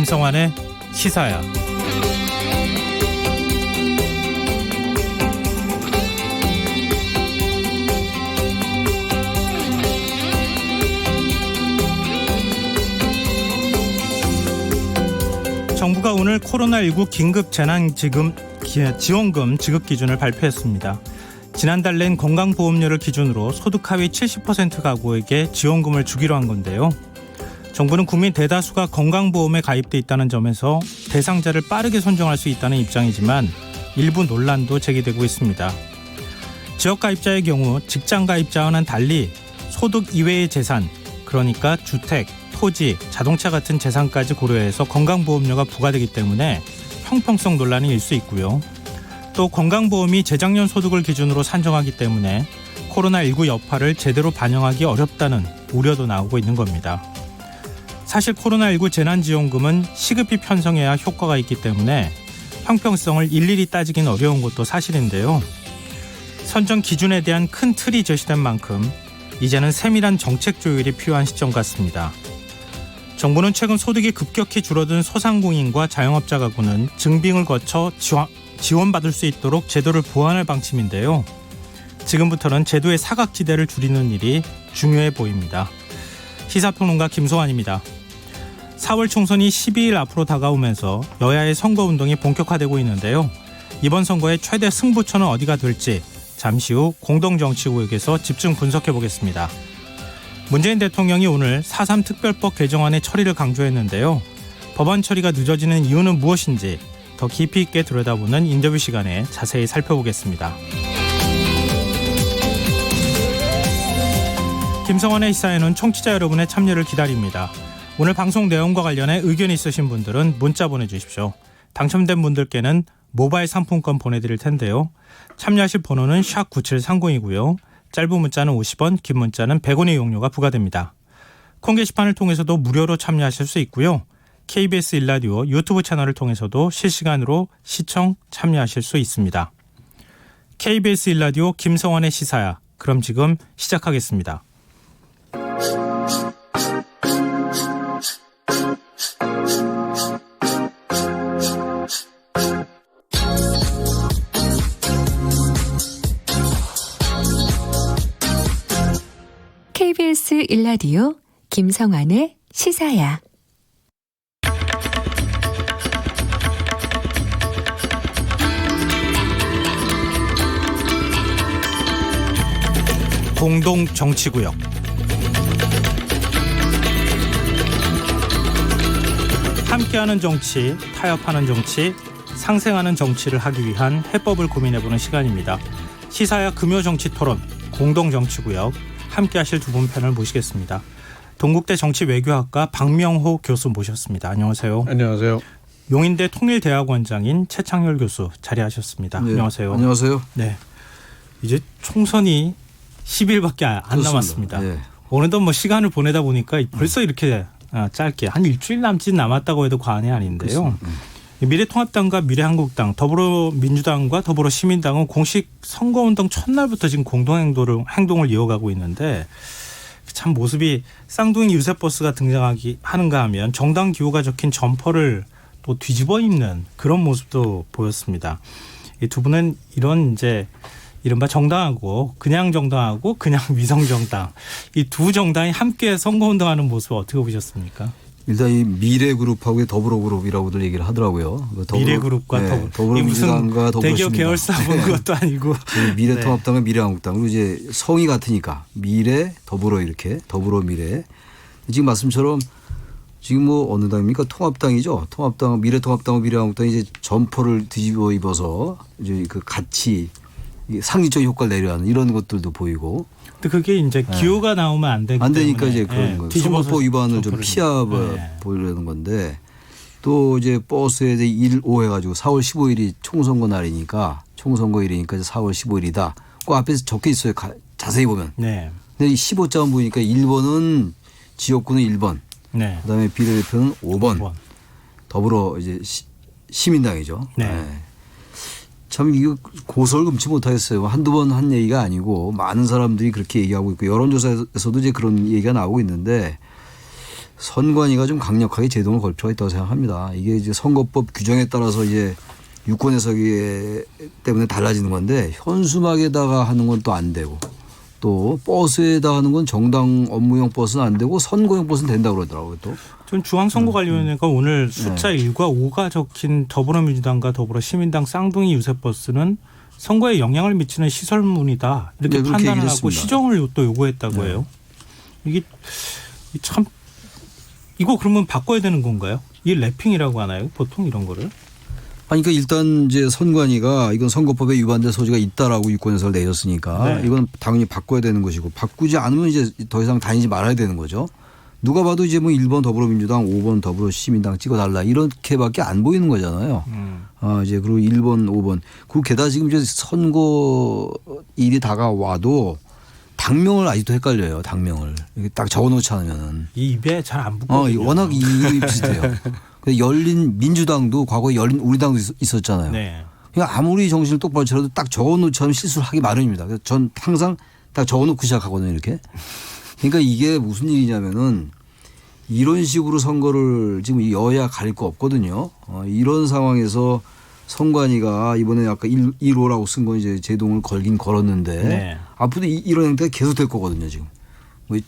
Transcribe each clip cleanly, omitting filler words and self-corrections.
김성환의 시사야. 정부가 오늘 코로나19 긴급 지원금 지급 기준을 발표했습니다. 지난달 낸 건강보험료를 기준으로 소득 하위 70% 가구에게 지원금을 주기로 한 건데요. 정부는 국민 대다수가 건강보험에 가입돼 있다는 점에서 대상자를 빠르게 선정할 수 있다는 입장이지만 일부 논란도 제기되고 있습니다. 지역가입자의 경우 직장가입자와는 달리 소득 이외의 재산, 그러니까 주택, 토지, 자동차 같은 재산까지 고려해서 건강보험료가 부과되기 때문에 형평성 논란이 일 수 있고요. 또 건강보험이 재작년 소득을 기준으로 산정하기 때문에 코로나19 여파를 제대로 반영하기 어렵다는 우려도 나오고 있는 겁니다. 사실 코로나19 재난지원금은 시급히 편성해야 효과가 있기 때문에 형평성을 일일이 따지긴 어려운 것도 사실인데요. 선정 기준에 대한 큰 틀이 제시된 만큼 이제는 세밀한 정책 조율이 필요한 시점 같습니다. 정부는 최근 소득이 급격히 줄어든 소상공인과 자영업자 가구는 증빙을 거쳐 지원받을 수 있도록 제도를 보완할 방침인데요. 지금부터는 제도의 사각지대를 줄이는 일이 중요해 보입니다. 시사평론가 김소환입니다. 4월 총선이 12일 앞으로 다가오면서 여야의 선거운동이 본격화되고 있는데요. 이번 선거의 최대 승부처는 어디가 될지 잠시 후 공동정치구역에서 집중 분석해보겠습니다. 문재인 대통령이 오늘 4.3 특별법 개정안의 처리를 강조했는데요. 법안 처리가 늦어지는 이유는 무엇인지 더 깊이 있게 들여다보는 인터뷰 시간에 자세히 살펴보겠습니다. 김성환의 시사에는 청취자 여러분의 참여를 기다립니다. 오늘 방송 내용과 관련해 의견이 있으신 분들은 문자 보내주십시오. 당첨된 분들께는 모바일 상품권 보내드릴 텐데요. 참여하실 번호는 샵9730이고요. 짧은 문자는 50원, 긴 문자는 100원의 이용료가 부과됩니다. 콩 게시판을 통해서도 무료로 참여하실 수 있고요. KBS 1라디오 유튜브 채널을 통해서도 실시간으로 시청 참여하실 수 있습니다. KBS 1라디오 김성환의 시사야. 그럼 지금 시작하겠습니다. KBS 1라디오 김성환의 시사야. 공동정치구역. 함께하는 정치, 타협하는 정치, 상생하는 정치를 하기 위한 해법을 고민해보는 시간입니다. 시사야 금요정치토론 공동정치구역. 함께하실 두 분 패널 모시겠습니다. 동국대 정치외교학과 박명호 교수 모셨습니다. 안녕하세요. 안녕하세요. 용인대 통일대학원장인 최창렬 교수 자리하셨습니다. 네, 안녕하세요. 안녕하세요. 네, 이제 총선이 10일밖에 안 그렇습니다. 남았습니다. 네. 오늘도 뭐 시간을 보내다 보니까 벌써 이렇게 짧게 한 일주일 남짓 남았다고 해도 과언이 아닌데요. 미래통합당과 미래한국당, 더불어민주당과 더불어시민당은 공식 선거운동 첫날부터 지금 공동행동을 이어가고 있는데 참 모습이 쌍둥이 유세버스가 등장하는가 하면 정당 기호가 적힌 점퍼를 또 뒤집어 입는 그런 모습도 보였습니다. 이 두 분은 이런 이제 이른바 정당하고 그냥 정당하고 그냥 위성 정당 이 두 정당이 함께 선거운동하는 모습 어떻게 보셨습니까? 일단 이 미래그룹하고 더불어그룹이라고들 얘기를 하더라고요. 미래그룹과 네, 더불어민주당과 더불어시민당. 대기업 계열사 본 것도 아니고. 미래통합당과 미래한국당. 그리고 이제 성이 같으니까 미래, 더불어 이렇게 더불어 미래. 지금 말씀처럼 지금 뭐 어느 당입니까? 통합당이죠. 통합당, 미래통합당과 미래한국당이 이제 점퍼를 뒤집어 입어서 이제 그 같이 상징적 효과를 내려하는 이런 것들도 보이고. 근데 그게 이제 기호가 나오면 안 되기 때문에. 안 되니까 이제 그런 거예요. 선거법 위반을 좀 피하 보려는 건데 또 이제 버스에 대해 1호 해가지고 4월 15일이 총선거 날이니까 총선거일이니까 4월 15일이다. 그 앞에서 적혀 있어요. 자세히 보면. 네. 근데 이 15자만 보니까 1번은 지역구는 1번. 네. 그다음에 비례대표는 5번. 더불어 이제 시민당이죠. 네. 네. 참 이거 고소를 금치 못하겠어요. 한두 번 한 얘기가 아니고 많은 사람들이 그렇게 얘기하고 있고 여론조사에서도 이제 그런 얘기가 나오고 있는데 선관위가 좀 강력하게 제동을 걸 필요가 있다고 생각합니다. 이게 이제 선거법 규정에 따라서 이제 유권 해석이 때문에 달라지는 건데 현수막에다가 하는 건 또 안 되고 또 버스에다 하는 건 정당 업무용 버스는 안 되고 선거용 버스는 된다고 그러더라고요 또. 전 중앙선거관리위원회가 오늘 숫자 1과 5가 적힌 더불어민주당과 더불어시민당 쌍둥이 유세버스는 선거에 영향을 미치는 시설물이다 이렇게 네, 그렇게 판단을 얘기를 하고 했습니다. 시정을 또 요구했다고 네. 해요. 이게 참 이거 그러면 바꿔야 되는 건가요? 이 랩핑이라고 하나요? 보통 이런 거를? 아니 그러니까 일단 이제 선관위가 이건 선거법에 위반될 소지가 있다라고 유권해석을 내렸으니까 네. 이건 당연히 바꿔야 되는 것이고 바꾸지 않으면 이제 더 이상 다니지 말아야 되는 거죠. 누가 봐도 이제 뭐 1번 더불어민주당 5번 더불어시민당 찍어달라 이렇게밖에 안 보이는 거잖아요. 이제 그리고 1번 5번 그리고 게다가 지금 이제 선거일이 다가와도 당명을 아직도 헷갈려요. 당명을 이렇게 딱 적어놓지 않으면은. 이 입에 잘 안 붙거든요. 워낙 이름이 비슷해요. 열린 민주당도 과거에 열린 우리당도 있었잖아요. 네. 그러니까 아무리 정신을 똑바로 차려도 딱 적어놓지 않으면 실수를 하기 마련입니다. 그래서 전 항상 딱 적어놓고 시작하거든요. 이렇게. 그러니까 이게 무슨 일이냐면은 이런 식으로 선거를 지금 여야 가릴 거 없거든요. 이런 상황에서 선관위가 이번에 아까 1호라고 쓴 건 이제 제동을 걸긴 걸었는데 네. 앞으로도 이런 행태가 계속 될 거거든요. 지금. 뭐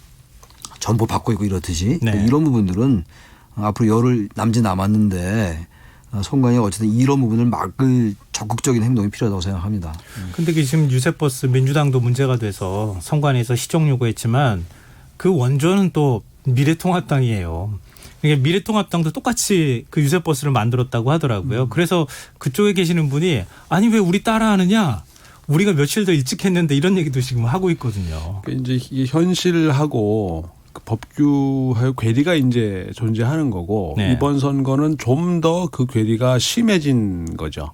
전보 받고 있고 이렇듯이. 네. 이런 부분들은 앞으로 열흘 남짓 남았는데 선관위가 어쨌든 이런 부분을 막을 적극적인 행동이 필요하다고 생각합니다. 근데 지금 유세버스 민주당도 문제가 돼서 선관위에서 시정 요구했지만 그 원조는 또 미래통합당이에요. 그러니까 미래통합당도 똑같이 그 유세버스를 만들었다고 하더라고요. 그래서 그쪽에 계시는 분이 아니 왜 우리 따라하느냐. 우리가 며칠 더 일찍 했는데 이런 얘기도 지금 하고 있거든요. 그러니까 이제 이게 현실하고 그 법규하고 괴리가 이제 존재하는 거고 네. 이번 선거는 좀 더 그 괴리가 심해진 거죠.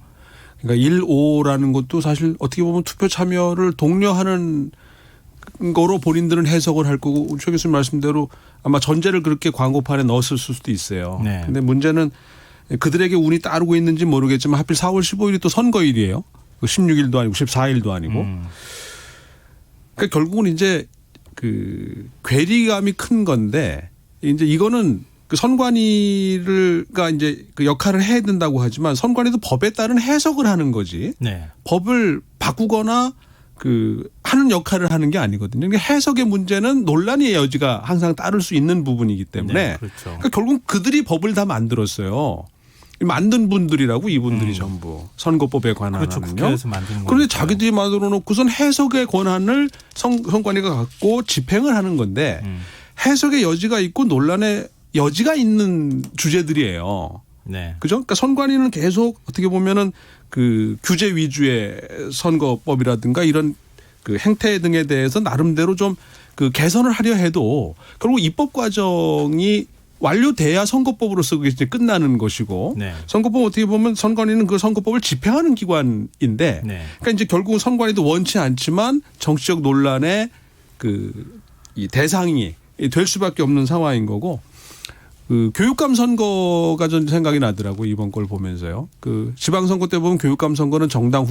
그러니까 1.5라는 것도 사실 어떻게 보면 투표 참여를 독려하는 거로 본인들은 해석을 할 거고 최 교수님 말씀대로 아마 전제를 그렇게 광고판에 넣었을 수도 있어요. 네. 근데 문제는 그들에게 운이 따르고 있는지 모르겠지만 하필 4월 15일이 또 선거일이에요. 16일도 아니고 14일도 아니고. 그러니까 결국은 이제 그 괴리감이 큰 건데 이제 이거는 그 선관위가 이제 그 역할을 해야 된다고 하지만 선관위도 법에 따른 해석을 하는 거지. 네. 법을 바꾸거나 그 하는 역할을 하는 게 아니거든요. 그러니까 해석의 문제는 논란의 여지가 항상 따를 수 있는 부분이기 때문에 네, 그렇죠. 그러니까 결국 그들이 법을 다 만들었어요. 만든 분들이라고 이분들이 전부 선거법에 그렇죠. 관한은요. 국회에서 만드는 거니까요. 그런데 자기들이 만들어 놓고선 해석의 권한을 선관위가 갖고 집행을 하는 건데 해석의 여지가 있고 논란의 여지가 있는 주제들이에요. 네. 그죠? 그러니까 선관위는 계속 어떻게 보면은 그 규제 위주의 선거법이라든가 이런 그 행태 등에 대해서 나름대로 좀 그 개선을 하려 해도 결국 입법 과정이 완료돼야 선거법으로서 그게 이제 끝나는 것이고 네. 선거법 어떻게 보면 선관위는 그 선거법을 집행하는 기관인데 네. 그러니까 이제 결국은 선관위도 원치 않지만 정치적 논란의 그 이 대상이 될 수밖에 없는 상황인 거고 그 교육감 선거가 전 생각이 나더라고 이번 걸 보면서요. 그 지방선거 때 보면 교육감 선거는 정당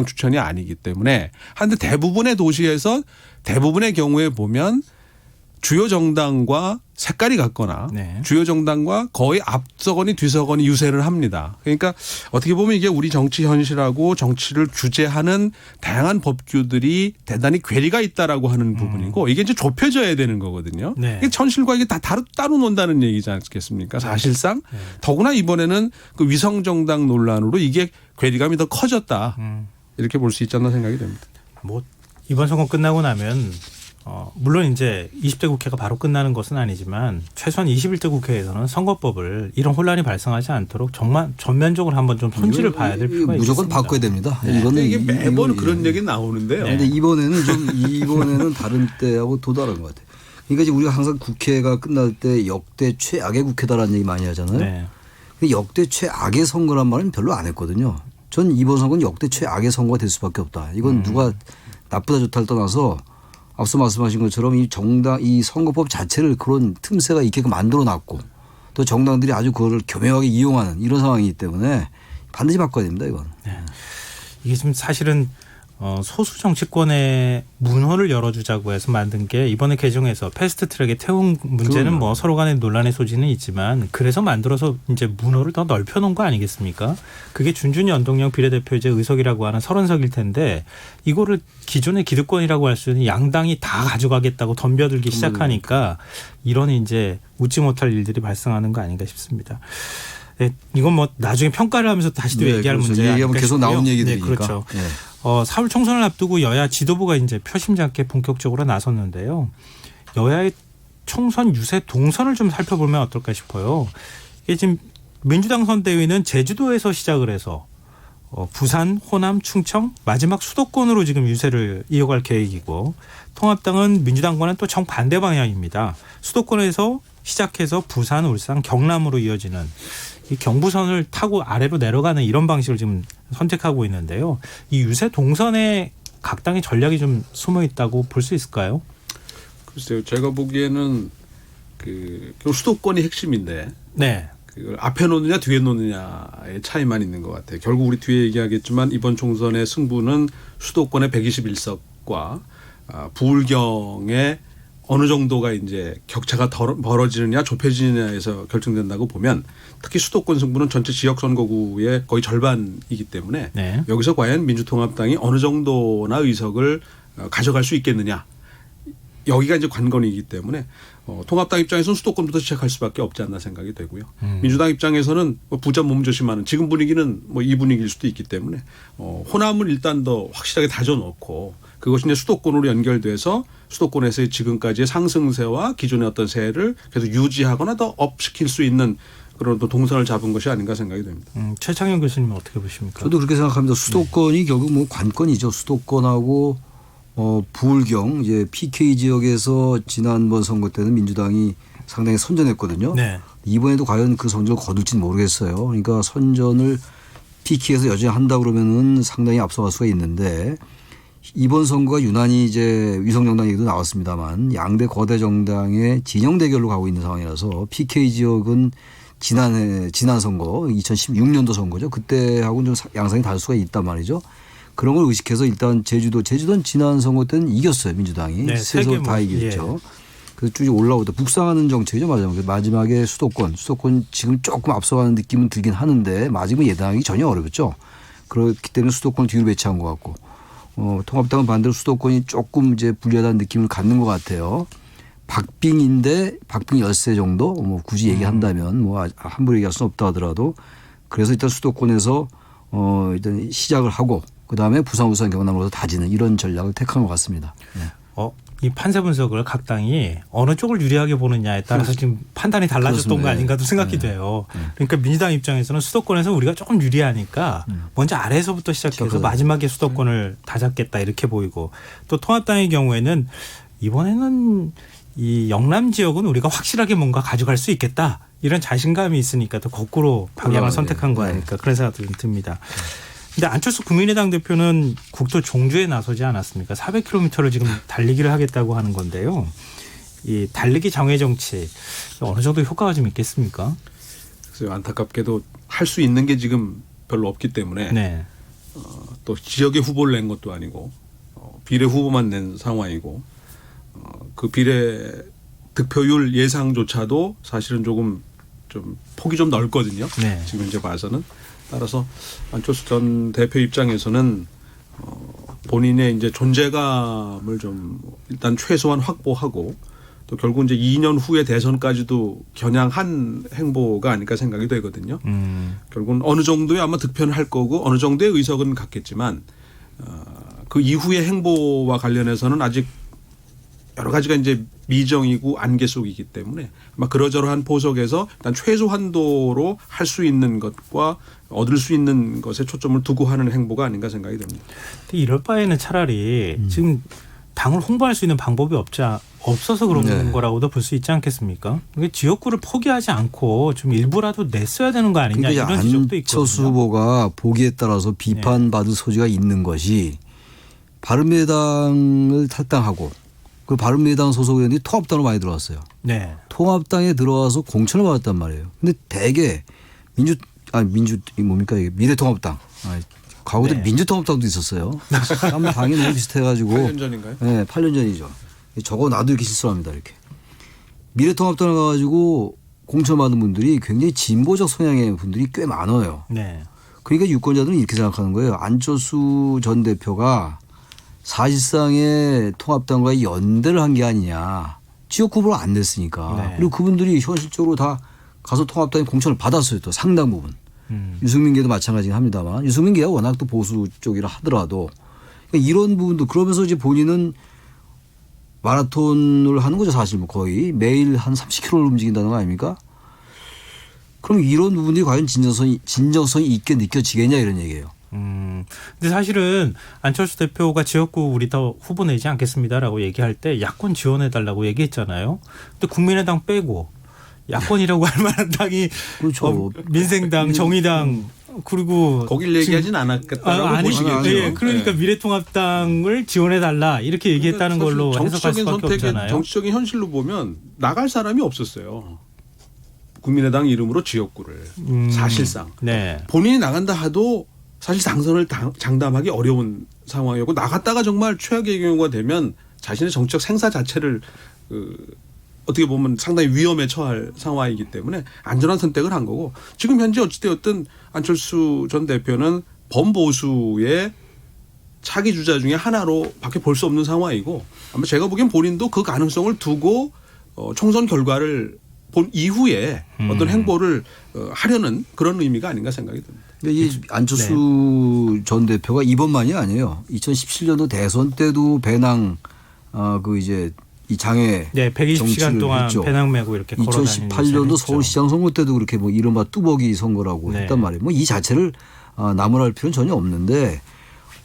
추천이 아니기 때문에 한데 대부분의 도시에서 대부분의 경우에 보면 주요 정당과 색깔이 같거나 네. 주요 정당과 거의 앞서거니 뒤서거니 유세를 합니다. 그러니까 어떻게 보면 이게 우리 정치 현실하고 정치를 규제하는 다양한 법규들이 대단히 괴리가 있다라고 하는 부분이고 이게 이제 좁혀져야 되는 거거든요. 네. 이게 현실과 이게 다 따로 논다는 얘기지 않겠습니까? 사실상 더구나 이번에는 그 위성 정당 논란으로 이게 괴리감이 더 커졌다. 이렇게 볼 수 있지 않나 생각이 됩니다. 뭐 이번 선거 끝나고 나면 물론 이제 20대 국회가 바로 끝나는 것은 아니지만 최소한 21대 국회에서는 선거법을 이런 혼란이 발생하지 않도록 정말 전면적으로 한번 좀 손질을 봐야 될 필요가 무조건 있습니다. 바꿔야 됩니다. 네. 이거는 이게 매번 이거- 그런 얘기 나오는데요. 근데 이번에는 다른 때하고 또 다른 것 같아요. 그러니까 이제 우리가 항상 국회가 끝날 때 역대 최악의 국회다라는 얘기 많이 하잖아요. 네. 근데 역대 최악의 선거란 말은 별로 안 했거든요. 전 이번 선거는 역대 최악의 선거가 될 수밖에 없다. 이건 누가 나쁘다 좋다를 떠나서 앞서 말씀하신 것처럼 이 선거법 자체를 그런 틈새가 있게끔 만들어 놨고 또 정당들이 아주 그거를 교묘하게 이용하는 이런 상황이기 때문에 반드시 바꿔야 됩니다. 이건. 이게 지금 사실은 소수 정치권의 문호를 열어주자고 해서 만든 게 이번에 개정해서 패스트트랙에 태운 문제는 그럼요. 뭐 서로 간의 논란의 소지는 있지만 그래서 만들어서 이제 문호를 더 넓혀놓은 거 아니겠습니까? 그게 준준이 연동형 비례대표제 의석이라고 하는 30석일 텐데 이거를 기존의 기득권이라고 할 수 있는 양당이 다 가져가겠다고 덤벼들기 시작하니까 이런 이제 웃지 못할 일들이 발생하는 거 아닌가 싶습니다. 네, 이건 뭐 나중에 평가를 하면서 다시 또 네, 얘기할 그렇죠. 문제 얘기하면 계속 나온 얘기들이니까. 네, 그렇죠. 네. 4월 총선을 앞두고 여야 지도부가 이제 표심잡게 본격적으로 나섰는데요. 여야의 총선 유세 동선을 좀 살펴보면 어떨까 싶어요. 이게 지금 민주당 선대위는 제주도에서 시작을 해서 부산, 호남, 충청 마지막 수도권으로 지금 유세를 이어갈 계획이고 통합당은 민주당과는 또 정반대 방향입니다. 수도권에서 시작해서 부산, 울산, 경남으로 이어지는 이 경부선을 타고 아래로 내려가는 이런 방식을 지금 선택하고 있는데요. 이 유세 동선에 각 당의 전략이 좀 숨어 있다고 볼 수 있을까요? 글쎄요. 제가 보기에는 결국 수도권이 핵심인데 네. 그걸 앞에 놓느냐 뒤에 놓느냐의 차이만 있는 것 같아요. 결국 우리 뒤에 얘기하겠지만 이번 총선의 승부는 수도권의 121석과 부울경의 어느 정도가 이제 격차가 벌어지느냐 좁혀지느냐에서 결정된다고 보면 특히 수도권 승부는 전체 지역 선거구의 거의 절반이기 때문에 네. 여기서 과연 민주통합당이 어느 정도나 의석을 가져갈 수 있겠느냐. 여기가 이제 관건이기 때문에 통합당 입장에서는 수도권부터 시작할 수밖에 없지 않나 생각이 되고요. 민주당 입장에서는 뭐 부자 몸조심하는 지금 분위기는 뭐 이 분위기일 수도 있기 때문에 호남을 일단 더 확실하게 다져놓고 그것이 이제 수도권으로 연결돼서 수도권에서의 지금까지의 상승세와 기존의 어떤 세를 계속 유지하거나 더 업시킬 수 있는 그런 또 동선을 잡은 것이 아닌가 생각이 됩니다. 최창현 교수님은 어떻게 보십니까? 저도 그렇게 생각합니다. 수도권이 결국 뭐 관건이죠. 수도권하고 부울경 이제 PK 지역에서 지난번 선거 때는 민주당이 상당히 선전했거든요. 네. 이번에도 과연 그 성적을 거둘지는 모르겠어요. 그러니까 선전을 PK에서 여전히 한다 그러면은 상당히 앞서갈 수가 있는데 이번 선거가 유난히 이제 위성정당 얘기도 나왔습니다만 양대 거대 정당의 진영 대결로 가고 있는 상황이라서 PK 지역은 지난 선거 2016년도 선거죠. 그때하고는 좀 양상이 다를 수가 있단 말이죠. 그런 걸 의식해서 일단 제주도는 지난 선거 때는 이겼어요. 민주당이. 네, 세서 다 이겼죠. 그래서 쭉 올라오다 북상하는 정책이죠. 마지막에 수도권 지금 조금 앞서가는 느낌은 들긴 하는데 마지막에 예단하기 전혀 어렵죠. 그렇기 때문에 수도권을 뒤로 배치한 것 같고 통합당은 반대로 수도권이 조금 이제 불리하다는 느낌을 갖는 것 같아요. 박빙인데 박빙 열세 정도 뭐 굳이 얘기한다면 뭐 함부로 얘기할 수는 없다 하더라도 그래서 일단 수도권에서 일단 시작을 하고 그다음에 부산, 울산, 경남으로서 다지는 이런 전략을 택한 것 같습니다. 네. 이 판세 분석을 각 당이 어느 쪽을 유리하게 보느냐에 따라서 지금 판단이 달라졌던 그렇습니다. 거 아닌가도 생각이 돼요. 그러니까 민주당 입장에서는 수도권에서 우리가 조금 유리하니까 먼저 아래에서부터 시작해서 마지막에 수도권을 다잡겠다 이렇게 보이고 또 통합당의 경우에는 이번에는 이 영남 지역은 우리가 확실하게 뭔가 가져갈 수 있겠다 이런 자신감이 있으니까 또 거꾸로 방향을 선택한 거 아닐까 그런 생각도 듭니다. 근데 안철수 국민의당 대표는 국토 종주에 나서지 않았습니까? 400km를 지금 달리기를 하겠다고 하는 건데요. 이 달리기 장외 정치 어느 정도 효과가 좀 있겠습니까? 그래서 안타깝게도 할 수 있는 게 지금 별로 없기 때문에 네. 또 지역에 후보를 낸 것도 아니고 비례 후보만 낸 상황이고 그 비례 득표율 예상조차도 사실은 조금 좀 폭이 좀 넓거든요. 네. 지금 이제 봐서는. 따라서 안철수 전 대표 입장에서는 본인의 이제 존재감을 좀 일단 최소한 확보하고 또 결국 이제 2년 후에 대선까지도 겨냥한 행보가 아닐까 생각이 되거든요. 결국은 어느 정도의 아마 득표는 할 거고 어느 정도의 의석은 갖겠지만 그 이후의 행보와 관련해서는 아직 여러 가지가 이제 미정이고 안개 속이기 때문에 아마 그러저러한 포석에서 일단 최소한도로 할 수 있는 것과 얻을 수 있는 것에 초점을 두고 하는 행보가 아닌가 생각이 됩니다. 근데 이럴 바에는 차라리 지금 당을 홍보할 수 있는 방법이 없어서 그런 거라고도 볼 수 있지 않겠습니까? 지역구를 포기하지 않고 좀 일부라도 냈어야 되는 거 아니냐 그러니까 이런 지적도 안철수 있거든요. 후보가 보기에 따라서 비판받을 소지가 있는 것이 바른미래당을 탈당하고 그 바른미래당 소속 의원들이 통합당으로 많이 들어왔어요. 네. 통합당에 들어와서 공천을 받았단 말이에요. 근데 대개 미래통합당 과거에 네. 민주통합당도 있었어요. 아마 당이 너무 비슷해가지고. 8년 전인가요? 네, 8년 전이죠. 저거 나도 이렇게 실수합니다. 이렇게. 미래통합당을 가가지고 공천받은 분들이 굉장히 진보적 성향의 분들이 꽤 많아요. 네. 그러니까 유권자들은 이렇게 생각하는 거예요. 안철수 전 대표가 사실상의 통합당과의 연대를 한 게 아니냐. 지역 후보로 안 됐으니까. 네. 그리고 그분들이 현실적으로 다 가서 통합당의 공천을 받았어요. 또 상당 부분. 유승민계도 마찬가지긴 합니다만 유승민계가 워낙 또 보수 쪽이라 하더라도 그러니까 이런 부분도 그러면서 이제 본인은 마라톤을 하는 거죠. 사실 뭐 거의 매일 한 30km를 움직인다는 거 아닙니까? 그럼 이런 부분들이 과연 진정성이 있게 느껴지겠냐 이런 얘기예요. 근데 사실은 안철수 대표가 지역구 우리 더 후보 내지 않겠습니다라고 얘기할 때 야권 지원해달라고 얘기했잖아요. 근데 국민의당 빼고 야권이라고 할 만한 당이 그렇죠. 민생당, 정의당 그리고 거길 얘기하진 않았겠다라고 아니, 보시겠죠. 예, 그러니까 네. 미래통합당을 지원해달라 이렇게 얘기했다는 그러니까 걸로 사실 해석할 정치적인 수밖에 선택의 없잖아요. 정치적인 현실로 보면 나갈 사람이 없었어요. 국민의당 이름으로 지역구를 사실상 네. 본인이 나간다 하도 사실 당선을 장담하기 어려운 상황이었고 나갔다가 정말 최악의 경우가 되면 자신의 정치적 생사 자체를 어떻게 보면 상당히 위험에 처할 상황이기 때문에 안전한 선택을 한 거고 지금 현재 어찌되었든 안철수 전 대표는 범보수의 차기 주자 중에 하나로 밖에 볼 수 없는 상황이고 아마 제가 보기엔 본인도 그 가능성을 두고 총선 결과를 본 이후에 어떤 행보를 하려는 그런 의미가 아닌가 생각이 듭니다. 근데 이 안철수 전 대표가 이번만이 아니에요. 2017년도 대선 때도 배낭 그 이제 이 장애 네, 120시간 정치를 동안 했죠. 배낭 메고 이렇게 걸어다니는 2018년도 서울시장 선거 때도 그렇게 뭐 이른바 뚜벅이 선거라고 네. 했단 말이에요. 뭐 이 자체를 나무랄 필요는 전혀 없는데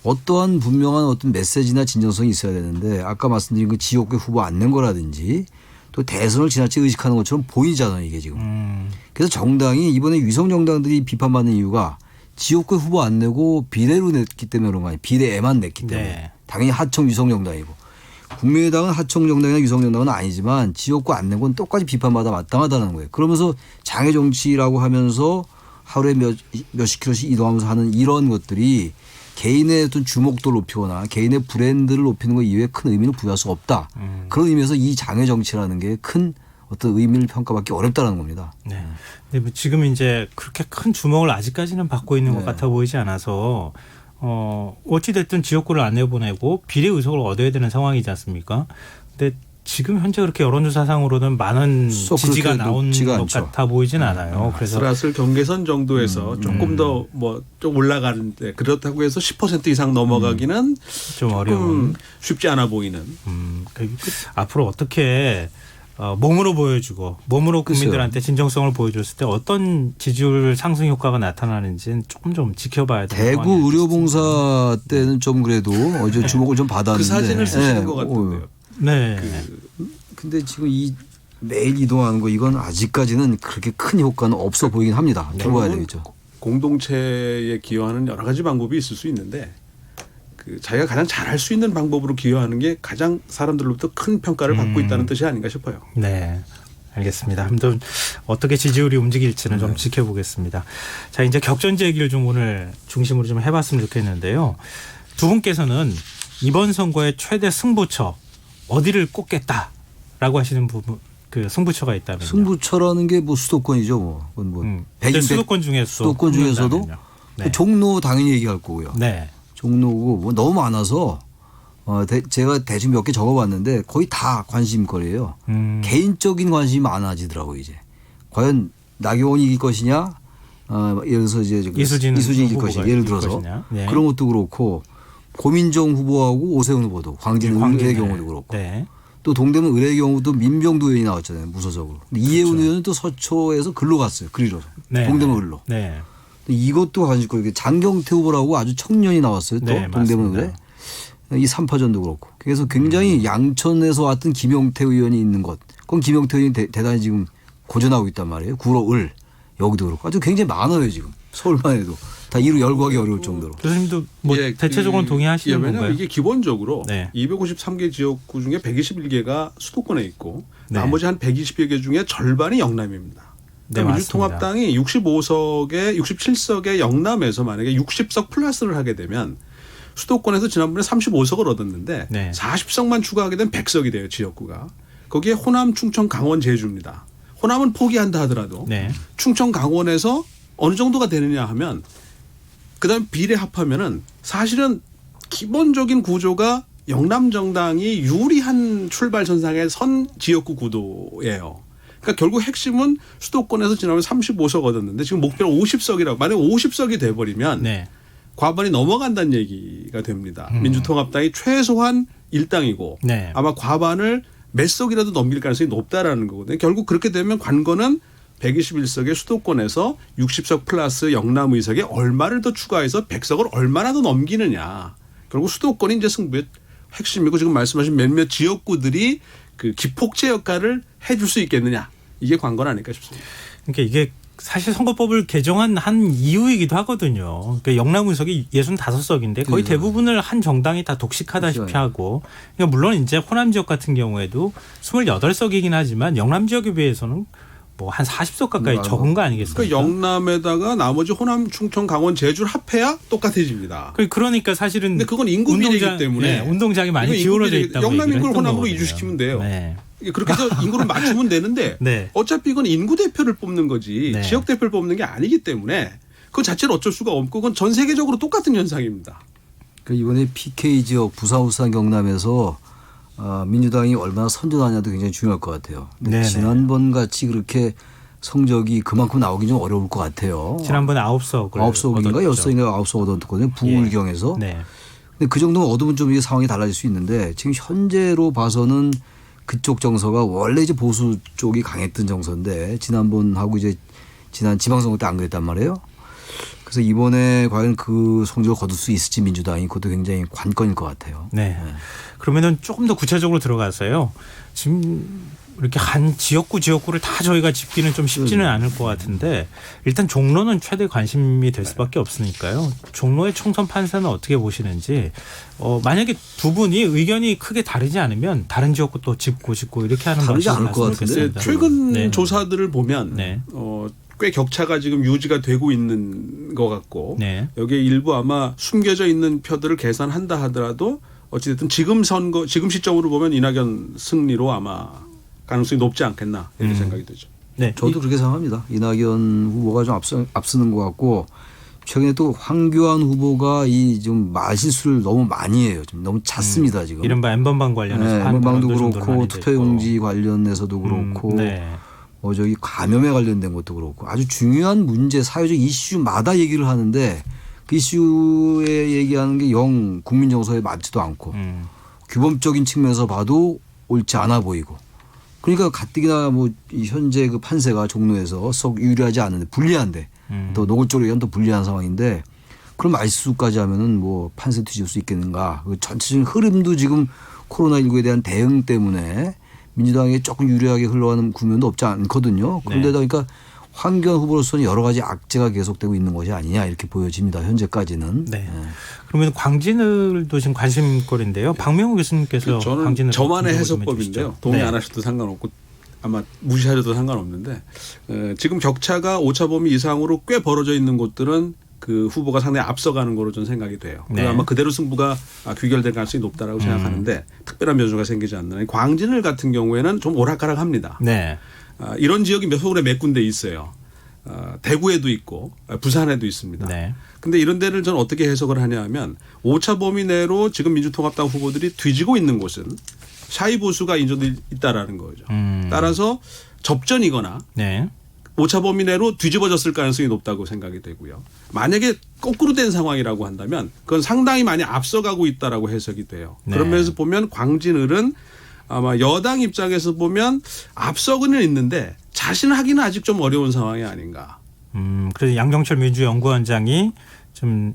어떠한 분명한 어떤 메시지나 진정성이 있어야 되는데 아까 말씀드린 그 지역구 후보 안 낸 거라든지 또 대선을 지나치게 의식하는 것처럼 보이잖아요. 이게 지금. 그래서 정당이 이번에 위성정당들이 비판받는 이유가 지역구 후보 안 내고 비례로 냈기 때문에 그런 거 아니에요. 비례에만 냈기 때문에. 네. 당연히 하청 위성정당이고. 국민의당은 하청정당이나 위성정당은 아니지만 지역구 안 낸 건 똑같이 비판받아 마땅하다는 거예요. 그러면서 장애 정치라고 하면서 하루에 몇십 킬로씩 이동하면서 하는 이런 것들이 개인의 어떤 주목도를 높이거나 개인의 브랜드를 높이는 것 이외에 큰 의미를 부여할 수 없다. 그런 의미에서 이 장애 정치라는 게 큰 어떤 의미를 평가받기 어렵다는 겁니다. 네. 근데 뭐 지금 이제 그렇게 큰 주목을 아직까지는 받고 있는 것 네. 같아 보이지 않아서 어찌됐든 지역구를 안 내보내고 비례 의석을 얻어야 되는 상황이지 않습니까? 근데 지금 현재 그렇게 여론조사상으로는 많은 쏙 지지가 그렇게 나온 높지가 것 않죠. 같아 보이진 않아요. 그래서 아슬아슬 경계선 정도에서 조금 더 뭐 좀 올라가는데 그렇다고 해서 10% 이상 넘어가기는 좀 어려운. 쉽지 않아 보이는. 앞으로 어떻게 몸으로 보여주고 몸으로 글쎄요. 국민들한테 진정성을 보여줬을 때 어떤 지지율 상승 효과가 나타나는지는 조금 좀 지켜봐야 되는 대구 상황이 의료봉사 때는 좀 그래도 어제 주목을 좀 받았는데. 그 사진을 쓰시는 네. 것 같은데요. 네. 근데 지금 이 매일 이동하는 거 이건 아직까지는 그렇게 큰 효과는 없어 보이긴 합니다. 두고 봐야 되겠죠. 공동체에 기여하는 여러 가지 방법이 있을 수 있는데 그 자기가 가장 잘할 수 있는 방법으로 기여하는 게 가장 사람들로부터 큰 평가를 받고 있다는 뜻이 아닌가 싶어요. 네. 알겠습니다. 한번 어떻게 지지율이 움직일지는 좀 지켜보겠습니다. 자, 이제 격전지 얘기를 좀 오늘 중심으로 좀 해봤으면 좋겠는데요. 두 분께서는 이번 선거의 최대 승부처 어디를 꼽겠다라고 하시는 부분, 그 승부처가 있다면요. 승부처라는 게 뭐 수도권이죠. 뭐. 그건 뭐 근데 수도권 중에서 수도권 중에서도 네. 종로 당연히 얘기할 거고요. 네. 종로고 뭐 너무 많아서 제가 대충 몇 개 적어봤는데 거의 다 관심거리예요. 개인적인 관심이 많아지더라고요. 이제 과연 나경원이 이길 것이냐, 예를 들어서 이제 이수진이 이길 것이냐, 예를 들어서 네. 그런 것도 그렇고 고민정 후보하고 오세훈 후보도 광진 의뢰의 경우도 그렇고 네. 또 동대문 의뢰의 경우도 민병두 의원이 나왔잖아요. 무소속으로. 근데 이혜훈 의원은 또 서초에서 글로 갔어요. 그리로 네. 동대문 글로. 네. 이것도 관심거리. 장경태 후보라고 아주 청년이 나왔어요. 또 네, 동대문 의뢰. 이 3파전도 그렇고. 그래서 굉장히 양천에서 왔던 김용태 의원이 있는 것. 그건 김용태 의원이 대단히 지금 고전하고 있단 말이에요. 구로 을 여기도 그렇고. 아주 굉장히 많아요 지금. 서울만 해도. 다 이루 열거하기 어려울 정도로. 교수님도 뭐 예, 대체적으로 동의하시는 왜냐하면 건가요? 이게 기본적으로 네. 253개 지역구 중에 121개가 수도권에 있고 네. 나머지 한 120여 개 중에 절반이 영남입니다. 네, 그러니까 맞습니다. 민주통합당이 67석의 영남에서 만약에 60석 플러스를 하게 되면 수도권에서 지난번에 35석을 얻었는데 네. 40석만 추가하게 되면 100석이 돼요. 지역구가. 거기에 호남, 충청, 강원, 제주입니다. 호남은 포기한다 하더라도 네. 충청, 강원에서 어느 정도가 되느냐 하면 그다음 비례 합하면은 사실은 기본적인 구조가 영남 정당이 유리한 출발선상에 선 지역구 구도예요. 그러니까 결국 핵심은 수도권에서 지난번에 35석 얻었는데 지금 목표는 50석이라고. 만약에 50석이 돼버리면 네. 과반이 넘어간다는 얘기가 됩니다. 민주통합당이 최소한 1당이고 네. 아마 과반을 몇 석이라도 넘길 가능성이 높다라는 거거든요. 결국 그렇게 되면 관건은 121석의 수도권에서 60석 플러스 영남 의석에 얼마를 더 추가해서 100석을 얼마나 더 넘기느냐. 결국 수도권이 이제 승부의 핵심이고 지금 말씀하신 몇몇 지역구들이 그 기폭제 역할을 해줄 수 있겠느냐. 이게 관건 아닐까 싶습니다. 그러니까 이게 사실 선거법을 개정한 한 이유이기도 하거든요. 그러니까 영남 의석이 65석인데 거의 그렇죠. 대부분을 한 정당이 다 독식하다시피 그렇죠. 하고 그러니까 물론 이제 호남 지역 같은 경우에도 28석이긴 하지만 영남 지역에 비해서는 뭐 한 40석 가까이 맞아요. 적은 거 아니겠습니까? 그러니까 영남에다가 나머지 호남, 충청, 강원, 제주를 합해야 똑같아집니다. 그러니까 사실은 근데 그건 인구 비례이기 때문에 운동장이 많이 이거 기울어져 인구 있다고 영남 얘기를 인구를 했던 호남으로 거거든요. 이주시키면 돼요. 네. 그렇게 해서 인구를 맞추면 되는데 네. 어차피 이건 인구 대표를 뽑는 거지 네. 지역 대표를 뽑는 게 아니기 때문에 그 자체는 어쩔 수가 없고 그건 전 세계적으로 똑같은 현상입니다. 그러니까 이번에 PK 지역 부산, 울산, 경남에서 민주당이 얼마나 선전하냐도 굉장히 중요할 것 같아요. 근데 네네. 지난번 같이 그렇게 성적이 그만큼 나오긴 좀 어려울 것 같아요. 지난번에 9석을 9석인가 6석인가 9석 얻었거든요. 부울경에서. 네. 근데 그 정도면 얻으면 좀 이게 상황이 달라질 수 있는데 지금 현재로 봐서는 그쪽 정서가 원래 이제 보수 쪽이 강했던 정서인데 지난번하고 이제 지난 지방선거 때 안 그랬단 말이에요. 그래서 이번에 과연 그 성적을 거둘 수 있을지 민주당이 그것도 굉장히 관건일 것 같아요. 네. 그러면은 조금 더 구체적으로 들어가서요. 지금 이렇게 한 지역구를 다 저희가 짚기는 좀 쉽지는 않을 것 같은데 일단 종로는 최대 관심이 될 수밖에 없으니까요. 종로의 총선 판세는 어떻게 보시는지 만약에 두 분이 의견이 크게 다르지 않으면 다른 지역구 또 짚고 이렇게 하는 다르지 방식으로 않을 것 같은데. 갔으면 좋겠습니다. 최근 네. 조사들을 보면 네. 꽤 격차가 지금 유지가 되고 있는 것 같고 네. 여기에 일부 아마 숨겨져 있는 표들을 계산한다 하더라도 어찌됐든 지금 시점으로 보면 이낙연 승리로 아마 가능성이 높지 않겠나 이런 생각이 들죠. 네. 저도 그렇게 생각합니다. 이낙연 후보가 좀 앞서는 것 같고 최근에 또 황교안 후보가 이 좀 말실수를 너무 많이 해요. 좀 너무 잦습니다 지금. 이른바 N번방 관련해서 네, 한 방도 발언도 좀 그렇고 논란이 됐고. 투표용지 관련해서도 그렇고 네. 뭐 저기 감염에 관련된 것도 그렇고 아주 중요한 문제 사회적 이슈마다 얘기를 하는데 그 이슈에 얘기하는 게 영 국민 정서에 맞지도 않고 규범적인 측면에서 봐도 옳지 않아 보이고 그러니까 가뜩이나 뭐 이 현재 그 판세가 종로에서 썩 유리하지 않은데 불리한데 더 노골적으로 얘기하면 더 불리한 상황인데 그럼 말수까지 하면은 뭐 판세 뒤질 수 있겠는가 그 전체적인 흐름도 지금 코로나19에 대한 대응 때문에 민주당에 조금 유리하게 흘러가는 국면도 없지 않거든요. 그런데다 보니까 황교안 후보로서는 여러 가지 악재가 계속되고 있는 것이 아니냐 이렇게 보여집니다. 현재까지는. 네. 그러면 광진을도 지금 관심거리인데요. 박명호 교수님께서 저는 광진을 저만의 분석을 좀 해석법인데요. 해주시죠. 동의 네. 안 하셔도 상관없고 아마 무시하셔도 상관없는데 지금 격차가 오차범위 이상으로 꽤 벌어져 있는 곳들은 그 후보가 상당히 앞서가는 거로 좀 생각이 돼요. 네. 그리고 아마 그대로 승부가 귀결될 가능성이 높다라고 생각하는데 특별한 변수가 생기지 않는 광진을 같은 경우에는 좀 오락가락합니다. 네. 이런 지역이 서울에 몇 군데 있어요. 대구에도 있고 부산에도 있습니다. 네. 근데 이런 데를 저는 어떻게 해석을 하냐 하면 오차 범위 내로 지금 민주통합당 후보들이 뒤지고 있는 곳은 샤이 보수가 인정돼 있다라는 거죠. 따라서 접전이거나 네. 오차 범위 내로 뒤집어졌을 가능성이 높다고 생각이 되고요. 만약에 거꾸로 된 상황이라고 한다면 그건 상당히 많이 앞서가고 있다라고 해석이 돼요. 네. 그런 면에서 보면 광진을은 아마 여당 입장에서 보면 앞서고는 있는데 자신하기는 아직 좀 어려운 상황이 아닌가. 그래서 양정철 민주연구원장이 좀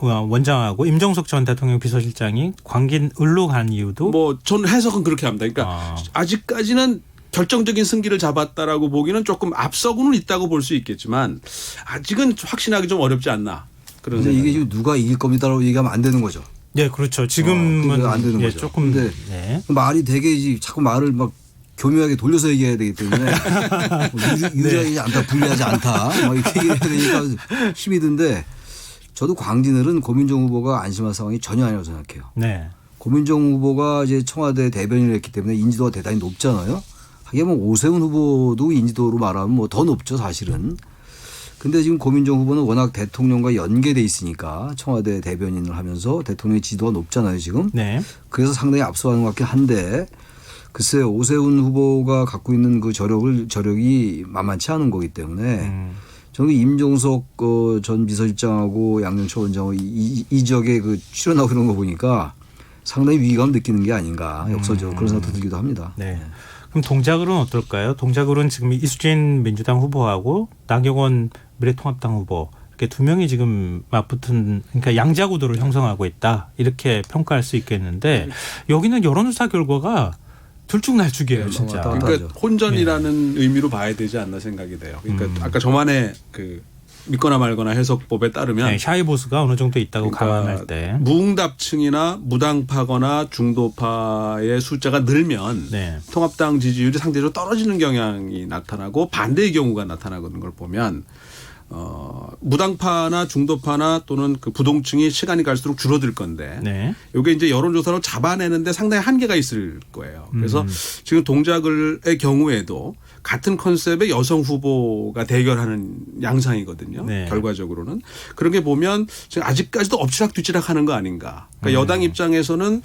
원장하고 임종석 전 대통령 비서실장이 광진을로 간 이유도 뭐 저는 해석은 그렇게 합니다. 그러니까 아직까지는 결정적인 승기를 잡았다라고 보기는 조금 앞서고는 있다고 볼 수 있겠지만 아직은 확신하기 좀 어렵지 않나. 그런 그런데 이게 생각이 지금 누가 이길 겁니다라고 얘기하면 안 되는 거죠. 네, 그렇죠. 지금은 그게 안 되는 거죠. 조금 근데 네. 말이 되게 자꾸 말을 막 교묘하게 돌려서 얘기해야 되기 때문에 유리하지 않다, 불리하지 않다 막 이렇게 얘기해야 되니까 힘이 든데 저도 광진을은 고민정 후보가 안심할 상황이 전혀 아니라고 생각해요. 네. 고민정 후보가 이제 청와대 대변인을 했기 때문에 인지도가 대단히 높잖아요. 하긴 뭐 오세훈 후보도 인지도로 말하면 뭐 더 높죠 사실은. 근데 지금 고민정 후보는 워낙 대통령과 연계돼 있으니까 청와대 대변인을 하면서 대통령의 지도가 높잖아요 지금. 네. 그래서 상당히 앞서가는 것 같긴 한데 글쎄요 오세훈 후보가 갖고 있는 그 저력이 만만치 않은 거기 때문에 저는 임종석 전 비서실장하고 양정철 원장하고 이 지역에 그 출연하고 그런 거 보니까 상당히 위기감을 느끼는 게 아닌가 역설적으로 그런 생각도 들기도 합니다. 네. 그럼 동작으로는 어떨까요? 동작으로는 지금 이수진 민주당 후보하고 나경원 미래통합당 후보 이렇게 두 명이 지금 맞붙은 그러니까 양자 구도를 형성하고 있다 이렇게 평가할 수 있겠는데 여기는 여론조사 결과가 들쭉날쭉이에요, 진짜. 그러니까 혼전이라는 의미로 봐야 되지 않나 생각이 돼요. 그러니까 아까 저만의 그 믿거나 말거나 해석법에 따르면 네, 샤이보스가 어느 정도 있다고 그러니까 감안할 때 무응답층이나 무당파거나 중도파의 숫자가 늘면 네. 통합당 지지율이 상대적으로 떨어지는 경향이 나타나고 반대의 경우가 나타나는 걸 보면 무당파나 중도파나 또는 그 부동층이 시간이 갈수록 줄어들 건데 네. 이게 이제 여론조사로 잡아내는데 상당히 한계가 있을 거예요. 그래서 지금 동작의 경우에도 같은 컨셉의 여성 후보가 대결하는 양상이거든요. 네. 결과적으로는. 그런 게 보면 지금 아직까지도 엎치락뒤치락 하는 거 아닌가. 그러니까 여당 입장에서는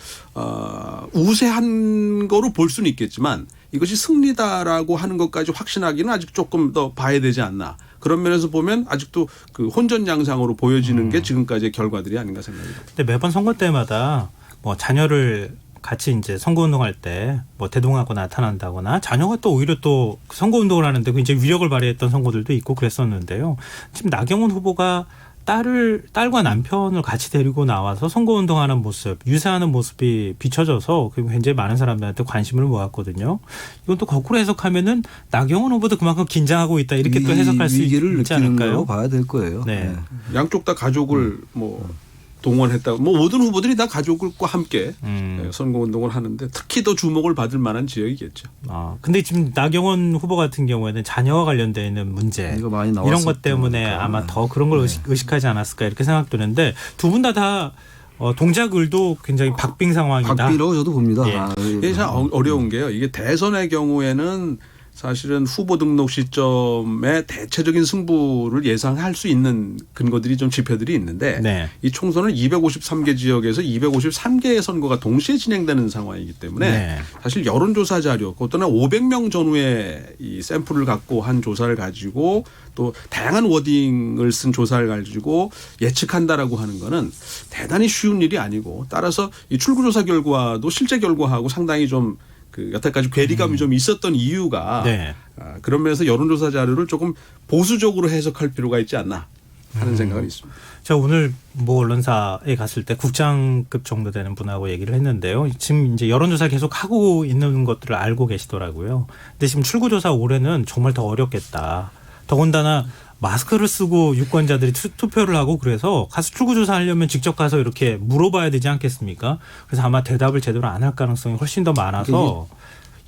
우세한 거로 볼 수는 있겠지만 이것이 승리다라고 하는 것까지 확신하기는 아직 조금 더 봐야 되지 않나. 그런 면에서 보면 아직도 그 혼전 양상으로 보여지는 게 지금까지의 결과들이 아닌가 생각합니다. 근데 매번 선거 때마다 뭐 자녀를 같이 이제 선거운동할 때 뭐 대동하고 나타난다거나 자녀가 또 오히려 또 선거운동을 하는데 그 이제 위력을 발휘했던 선거들도 있고 그랬었는데요. 지금 나경원 후보가 딸과 남편을 같이 데리고 나와서 선거운동하는 모습, 유세하는 모습이 비춰져서 굉장히 많은 사람들한테 관심을 모았거든요. 이건 또 거꾸로 해석하면은 나경원 후보도 그만큼 긴장하고 있다 이렇게 또 해석할 수 위기를 있지 느끼는 않을까요? 걸로 봐야 될 거예요. 네. 양쪽 다 가족을 뭐 동원했다고 뭐 모든 후보들이 다 가족과 함께 선거운동을 하는데 특히 더 주목을 받을 만한 지역이겠죠. 근데 지금 나경원 후보 같은 경우에는 자녀와 관련되어 있는 문제 이거 많이 이런 것 때문에 그러니까. 아마 더 그런 걸 의식하지 않았을까 이렇게 생각되는데 두 분 다 동작을도 굉장히 박빙 상황이다. 박빙이라고 저도 봅니다. 예. 이게 참 어려운 게요. 이게 대선의 경우에는 사실은 후보 등록 시점에 대체적인 승부를 예상할 수 있는 근거들이 좀 지표들이 있는데 네. 이 총선은 253개 지역에서 253개의 선거가 동시에 진행되는 상황이기 때문에 네. 사실 여론조사 자료 그것도 500명 전후의 이 샘플을 갖고 한 조사를 가지고 또 다양한 워딩을 쓴 조사를 가지고 예측한다라고 하는 거는 대단히 쉬운 일이 아니고 따라서 이 출구조사 결과도 실제 결과하고 상당히 좀 그 여태까지 괴리감이 좀 있었던 이유가 네. 그런 면에서 여론조사 자료를 조금 보수적으로 해석할 필요가 있지 않나 하는 생각이 있습니다. 제가 오늘 모 언론사에 갔을 때 국장급 정도 되는 분하고 얘기를 했는데요. 지금 이제 여론조사 계속 하고 있는 것들을 알고 계시더라고요. 근데 지금 출구조사 올해는 정말 더 어렵겠다. 더군다나 마스크를 쓰고 유권자들이 투표를 하고 그래서 가서 출구조사 하려면 직접 가서 이렇게 물어봐야 되지 않겠습니까? 그래서 아마 대답을 제대로 안 할 가능성이 훨씬 더 많아서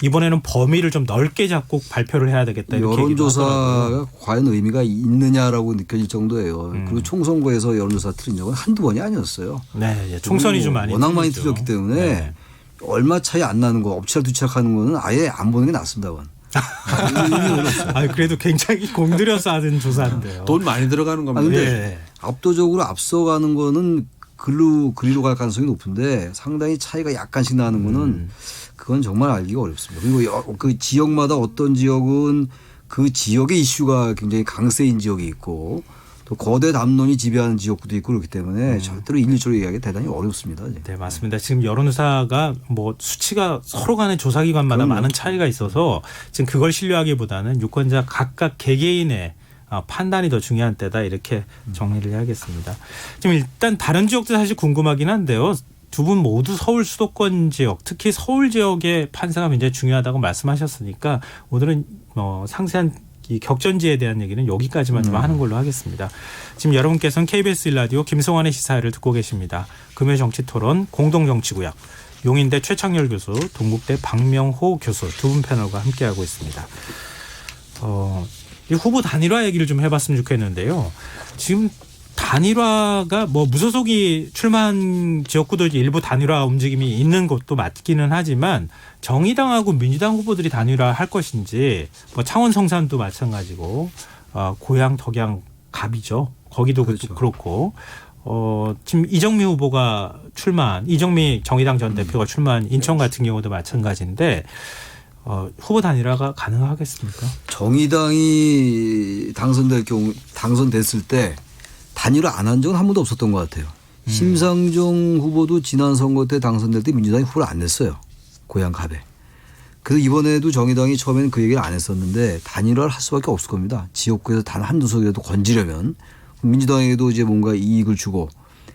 이번에는 범위를 좀 넓게 잡고 발표를 해야 되겠다. 이렇게 여론조사가 과연 의미가 있느냐라고 느껴질 정도예요. 그리고 총선거에서 여론조사 틀린 적은 한두 번이 아니었어요. 네, 총선이 좀 많이 워낙 많이 틀리죠. 틀렸기 때문에 네. 얼마 차이 안 나는 거 엎치락뒤치락 하는 거는 아예 안 보는 게 낫습니다. 그래도 굉장히 공들여서 하는 조사인데요. 돈 많이 들어가는 겁니다. 근데 네. 압도적으로 앞서가는 거는 그리로 갈 가능성이 높은데 상당히 차이가 약간씩 나는 거는 그건 정말 알기가 어렵습니다. 그리고 그 지역마다 어떤 지역은 그 지역의 이슈가 굉장히 강세인 지역이 있고 또 거대 담론이 지배하는 지역도 있고 그렇기 때문에 절대로 일률적으로 얘기하기 대단히 어렵습니다. 이제. 네, 맞습니다. 지금 여론조사가 뭐 수치가 서로 간의 조사기관마다 그럼요. 많은 차이가 있어서 지금 그걸 신뢰하기보다는 유권자 각각 개개인의 판단이 더 중요한 때다 이렇게 정리를 해야겠습니다. 지금 일단 다른 지역도 사실 궁금하긴 한데요. 두 분 모두 서울 수도권 지역, 특히 서울 지역의 판세가 굉장히 중요하다고 말씀하셨으니까 오늘은 상세한 이 격전지에 대한 얘기는 여기까지만 좀 하는 걸로 하겠습니다. 지금 여러분께서는 KBS 1라디오 김성환의 시사회를 듣고 계십니다. 금요일 정치토론 공동정치구역. 용인대 최창렬 교수, 동국대 박명호 교수 두 분 패널과 함께하고 있습니다. 이 후보 단일화 얘기를 좀 해봤으면 좋겠는데요. 지금 단일화가 뭐 무소속이 출마한 지역구도 이제 일부 단일화 움직임이 있는 것도 맞기는 하지만 정의당하고 민주당 후보들이 단일화 할 것인지 뭐 창원 성산도 마찬가지고 고양 덕양 갑이죠. 거기도 그렇죠. 그렇고 지금 이정미 후보가 출마한 이정미 정의당 전 대표가 출마한 인천 같은 경우도 마찬가지인데 후보 단일화가 가능하겠습니까? 정의당이 당선됐을 때 단일화 안 한 적은 한 번도 없었던 것 같아요. 심상정 후보도 지난 선거 때 당선될 때 민주당이 후보를 안 냈어요. 고향 갑에. 그래서 이번에도 정의당이 처음에는 그 얘기를 안 했었는데 단일화를 할 수밖에 없을 겁니다. 지역구에서 단 한두 석이라도 건지려면 민주당에게도 이제 뭔가 이익을 주고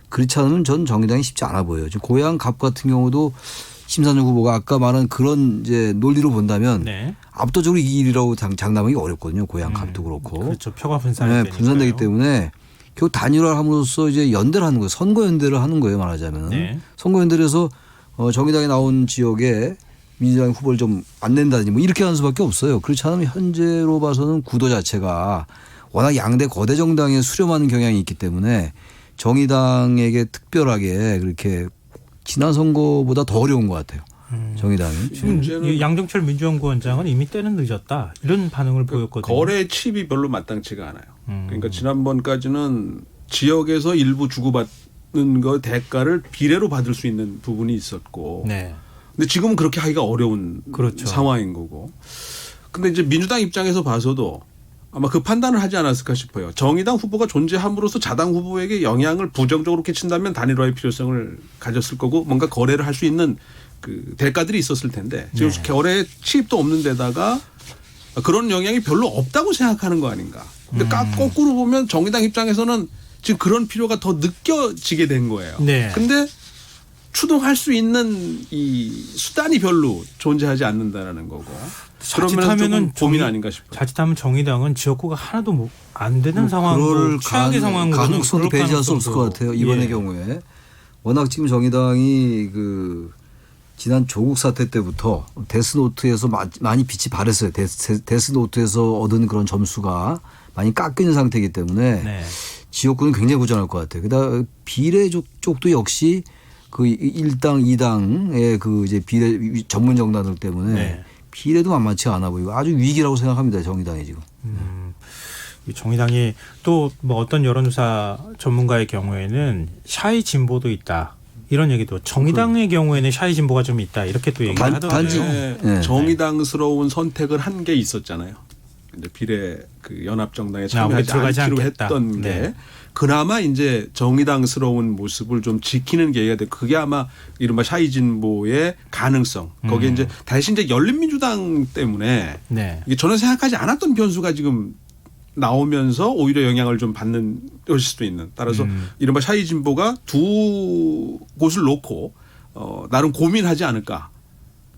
그렇지 않으면 전 정의당이 쉽지 않아 보여요. 지금 고향 갑 같은 경우도 심상정 후보가 아까 말한 그런 이제 논리로 본다면 네. 압도적으로 이길이라고 장담하기 어렵거든요. 고향 갑도 그렇고. 그렇죠. 표가 분산되니까요. 분산되기 때문에 결국 단일화를 함으로써 이제 연대를 하는 거예요. 선거 연대를 하는 거예요. 말하자면. 네. 선거 연대를 해서 정의당이 나온 지역에 민주당 후보를 좀 안 낸다든지 뭐 이렇게 하는 수밖에 없어요. 그렇지 않으면 현재로 봐서는 구도 자체가 워낙 양대 거대 정당에 수렴하는 경향이 있기 때문에 정의당에게 특별하게 그렇게 지난 선거보다 더 어려운 것 같아요. 정의당이. 지금 이 양정철 민주연구원장은 이미 때는 늦었다 이런 반응을 보였거든요. 거래 칩이 별로 마땅치가 않아요. 그러니까 지난번까지는 지역에서 일부 주고받는 거 대가를 비례로 받을 수 있는 부분이 있었고, 네. 근데 지금은 그렇게 하기가 어려운 그렇죠. 상황인 거고. 근데 이제 민주당 입장에서 봐서도 아마 그 판단을 하지 않았을까 싶어요. 정의당 후보가 존재함으로써 자당 후보에게 영향을 부정적으로 끼친다면 단일화의 필요성을 가졌을 거고 뭔가 거래를 할 수 있는 그 대가들이 있었을 텐데 지금 네. 거래 취입도 없는 데다가 그런 영향이 별로 없다고 생각하는 거 아닌가. 근데 거꾸로 보면 정의당 입장에서는 지금 그런 필요가 더 느껴지게 된 거예요. 네. 근데 추동할 수 있는 이 수단이 별로 존재하지 않는다라는 거고. 그러면 조금 고민 아닌가 싶어요. 자칫하면 정의당은 지역구가 하나도 안 되는 상황으로 그럴 최악의 상황으로는 가능성도 그럴 배제할 수 없을 것 같아요. 이번의 예. 경우에. 워낙 지금 정의당이 그 지난 조국 사태 때부터 데스노트에서 많이 빛이 발했어요. 데스노트에서 얻은 그런 점수가 많이 깎이는 상태이기 때문에 네. 지역구는 굉장히 고전할 것 같아요. 그다음 비례 쪽도 역시 그 1당, 2당의 그 이제 비례 전문 정당들 때문에 네. 비례도 만만치 않아 보이고 아주 위기라고 생각합니다. 정의당이 지금. 이 정의당이 또 뭐 어떤 여론조사 전문가의 경우에는 샤이 진보도 있다. 이런 얘기도 정의당의 경우에는 샤이 진보가 좀 있다. 이렇게 또 얘기를 하더라고요. 단지 네. 정의당스러운 선택을 한 게 있었잖아요. 이제 비례 그 연합정당에 참여하지 들어가지 않기로 않겠다. 했던 게 네. 그나마 이제 정의당스러운 모습을 좀 지키는 계기가 돼. 그게 아마 이른바 샤이 진보의 가능성. 거기에 이제 대신 이제 열린민주당 때문에 네. 이게 전혀 생각하지 않았던 변수가 지금 나오면서 오히려 영향을 좀 받는 것일 수도 있는. 따라서 이른바 샤이 진보가 두 곳을 놓고 나름 고민하지 않을까.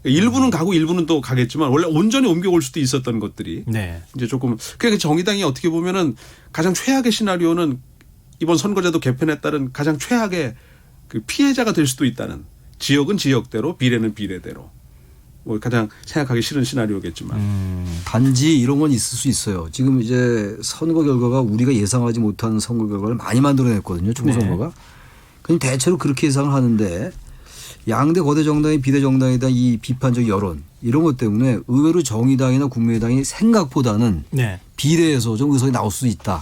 일부는 가고 일부는 또 가겠지만 원래 온전히 옮겨올 수도 있었던 것들이 네. 이제 조금 그러니까 정의당이 어떻게 보면은 가장 최악의 시나리오는 이번 선거제도 개편에 따른 가장 최악의 그 피해자가 될 수도 있다는. 지역은 지역대로 비례는 비례대로. 뭐 가장 생각하기 싫은 시나리오겠지만. 단지 이런 건 있을 수 있어요. 지금 이제 선거 결과가 우리가 예상하지 못한 선거 결과를 많이 만들어냈거든요. 총선거가. 네. 그럼 대체로 그렇게 예상을 하는데 양대 거대 정당이 비례 정당에 대한 이 비판적 여론 이런 것 때문에 의외로 정의당이나 국민의당이 생각보다는 네. 비례에서 좀 의석이 나올 수 있다.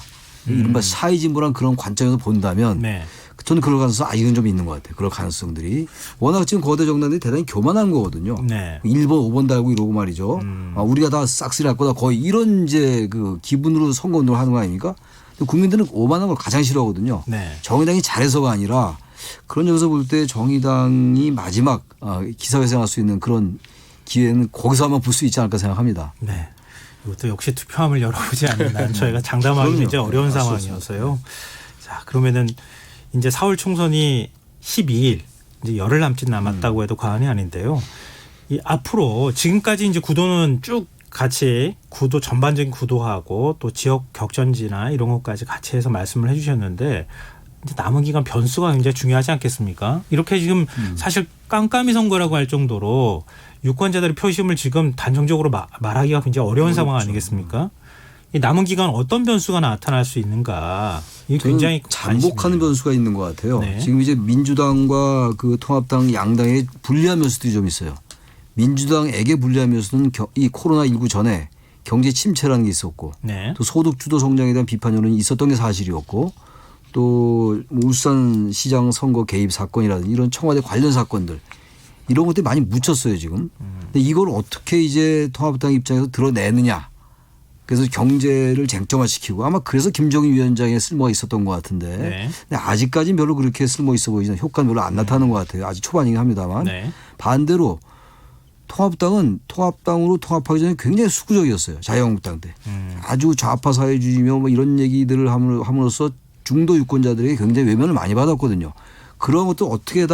이른바 샤이 진보란 그런 관점에서 본다면 네. 저는 그럴 가능성 이건 좀 있는 것 같아요. 그럴 가능성들이. 워낙 지금 거대 정당들이 대단히 교만한 거거든요. 네. 1번, 5번 달고 이러고 말이죠. 우리가 다 싹쓸이 할 거다. 거의 이런 이제 그 기분으로 선거 운동을 하는 거 아닙니까? 근데 국민들은 오만한 걸 가장 싫어하거든요. 네. 정의당이 잘해서가 아니라 그런 점에서 볼 때 정의당이 마지막 기사회생할 수 있는 그런 기회는 거기서 한번 볼 수 있지 않을까 생각합니다. 네. 이것도 역시 투표함을 열어보지 않는 한 저희가 장담하기 이제 어려운 상황이어서요. 자, 그러면은 이제 4월 총선이 12일 이제 열흘 남짓 남았다고 해도 과언이 아닌데요. 이 앞으로 지금까지 이제 구도는 쭉 같이 구도 전반적인 구도하고 또 지역 격전지나 이런 것까지 같이 해서 말씀을 해주셨는데 이제 남은 기간 변수가 굉장히 중요하지 않겠습니까? 이렇게 지금 사실 깜깜이 선거라고 할 정도로 유권자들의 표심을 지금 단정적으로 말하기가 굉장히 어려운 상황 아니겠습니까? 이 남은 기간 어떤 변수가 나타날 수 있는가? 이게 굉장히 잠복하는 변수가 있는 것 같아요. 네. 지금 이제 민주당과 그 통합당 양당의 불리한 변수들이 좀 있어요. 민주당에게 불리한 변수는 이 코로나19 전에 경제 침체라는 게 있었고 네. 또 소득 주도 성장에 대한 비판 여론이 있었던 게 사실이었고 또 울산시장 선거 개입 사건이라든지 이런 청와대 관련 사건들 이런 것들이 많이 묻혔어요 지금. 근데 이걸 어떻게 이제 통합당 입장에서 드러내느냐. 그래서 경제를 쟁점화시키고 아마 그래서 김종인 위원장의 쓸모가 있었던 것 같은데 네. 근데 아직까지는 별로 그렇게 쓸모 있어 보이지는 효과는 별로 안 나타나는 것 같아요. 아직 초반이긴 합니다만 네. 반대로 통합당은 통합당으로 통합하기 전에 굉장히 수구적이었어요. 자유한국당 때. 아주 좌파 사회주의며 뭐 이런 얘기들을 함으로써 중도 유권자들에게 굉장히 외면을 많이 받았거든요. 그런 것도 어떻게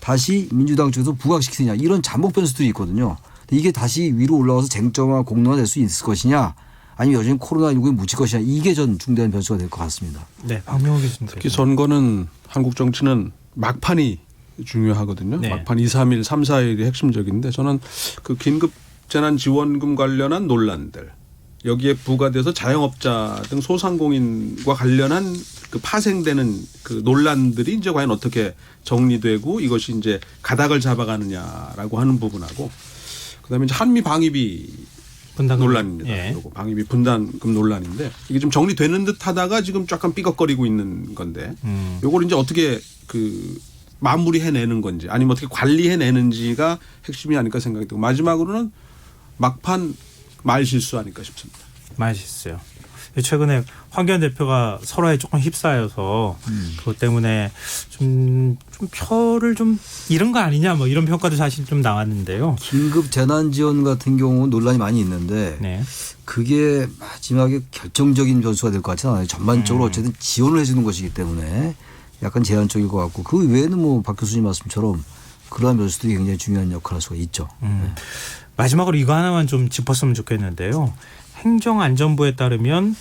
다시 민주당 쪽에서 부각시키느냐 이런 잠복 변수들이 있거든요. 근데 이게 다시 위로 올라와서 쟁점화 공론화 될 수 있을 것이냐 아니면 여전히 코로나19에 묻힐 것이냐 이게 전 중대한 변수가 될 것 같습니다. 네, 박명호 교수님. 특히 선거는 한국 정치는 막판이 중요하거든요. 네. 막판 2, 3일, 3, 4일이 핵심적인데 저는 그 긴급 재난 지원금 관련한 논란들 여기에 부과돼서 자영업자 등 소상공인과 관련한 그 파생되는 그 논란들이 이제 과연 어떻게 정리되고 이것이 이제 가닥을 잡아가느냐라고 하는 부분하고 그다음에 이제 한미 방위비 분담금. 논란입니다. 예. 요거 방위비 분담금 논란인데 이게 좀 정리되는 듯하다가 지금 약간 삐걱거리고 있는 건데 요걸 이제 어떻게 그 마무리해내는 건지 아니면 어떻게 관리해내는지가 핵심이 아닐까 생각이 들고 마지막으로는 막판 말 실수 아닐까 싶습니다. 맛있어요. 최근에 황교안 대표가 설화에 조금 휩싸여서 그것 때문에 좀 표를 좀 잃은 거 아니냐 뭐 이런 평가도 사실 좀 나왔는데요. 긴급 재난 지원 같은 경우 논란이 많이 있는데 네. 그게 마지막에 결정적인 변수가 될 것 같지는 않아요. 전반적으로 어쨌든 지원을 해주는 것이기 때문에 약간 제한적일 것 같고 그 외에는 뭐 박 교수님 말씀처럼 그러한 변수들이 굉장히 중요한 역할을 할 수가 있죠. 네. 마지막으로 이거 하나만 좀 짚었으면 좋겠는데요. 행정안전부에 따르면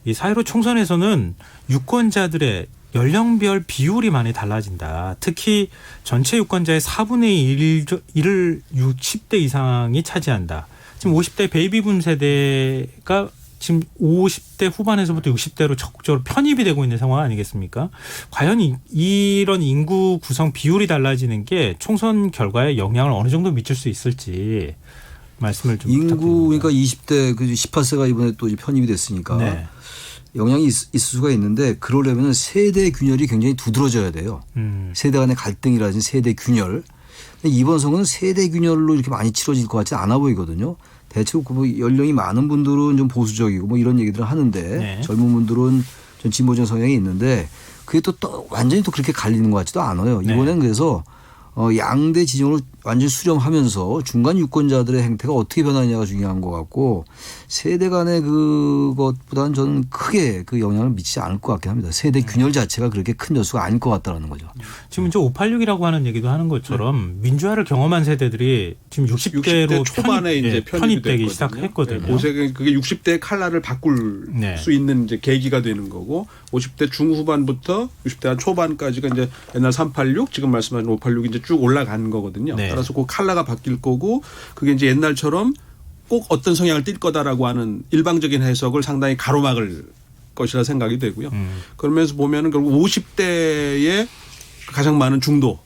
이 4.15 총선에서는 유권자들의 연령별 비율이 많이 달라진다. 특히 전체 유권자의 4분의 1을 60대 이상이 차지한다. 지금 50대 베이비붐 세대가 지금 50대 후반에서부터 60대로 적극적으로 편입이 되고 있는 상황 아니겠습니까? 과연 이런 인구 구성 비율이 달라지는 게 총선 결과에 영향을 어느 정도 미칠 수 있을지 말씀을 좀 인구 부탁드립니다. 그러니까 20대 그 18세가 이번에 또 이제 편입이 됐으니까 네. 영향이 있을 수가 있는데 그러려면 세대 균열이 굉장히 두드러져야 돼요. 세대 간의 갈등이라든지 세대 균열. 근데 이번 선거는 세대 균열로 이렇게 많이 치러질 것 같지 않아 보이거든요. 대체로 뭐 연령이 많은 분들은 좀 보수적이고 뭐 이런 얘기들을 하는데 네. 젊은 분들은 좀 진보적 성향이 있는데 그게 또 완전히 또 그렇게 갈리는 것 같지도 않아요. 이번엔 그래서 양대 진영으로 완전히 수렴하면서 중간 유권자들의 행태가 어떻게 변하느냐가 중요한 것 같고 세대 간의 그것보다는 저는 크게 그 영향을 미치지 않을 것 같긴 합니다. 세대 균열 자체가 그렇게 큰 요소가 아닐 것 같다는 거죠. 지금 이제 586이라고 하는 얘기도 하는 것처럼 민주화를 경험한 세대들이 지금 60대로 초반에 이제 편입되기 됐거든요. 시작했거든요. 그게 60대의 칼날을 바꿀 네. 수 있는 이제 계기가 되는 거고 50대 중후반부터 60대 한 초반까지가 이제 옛날 386 지금 말씀하신 586이 이제 쭉 올라간 거거든요. 네. 따라서 그 칼라가 바뀔 거고 그게 이제 옛날처럼 꼭 어떤 성향을 띌 거다라고 하는 일방적인 해석을 상당히 가로막을 것이라 생각이 되고요. 그러면서 보면은 결국 50대에 가장 많은 중도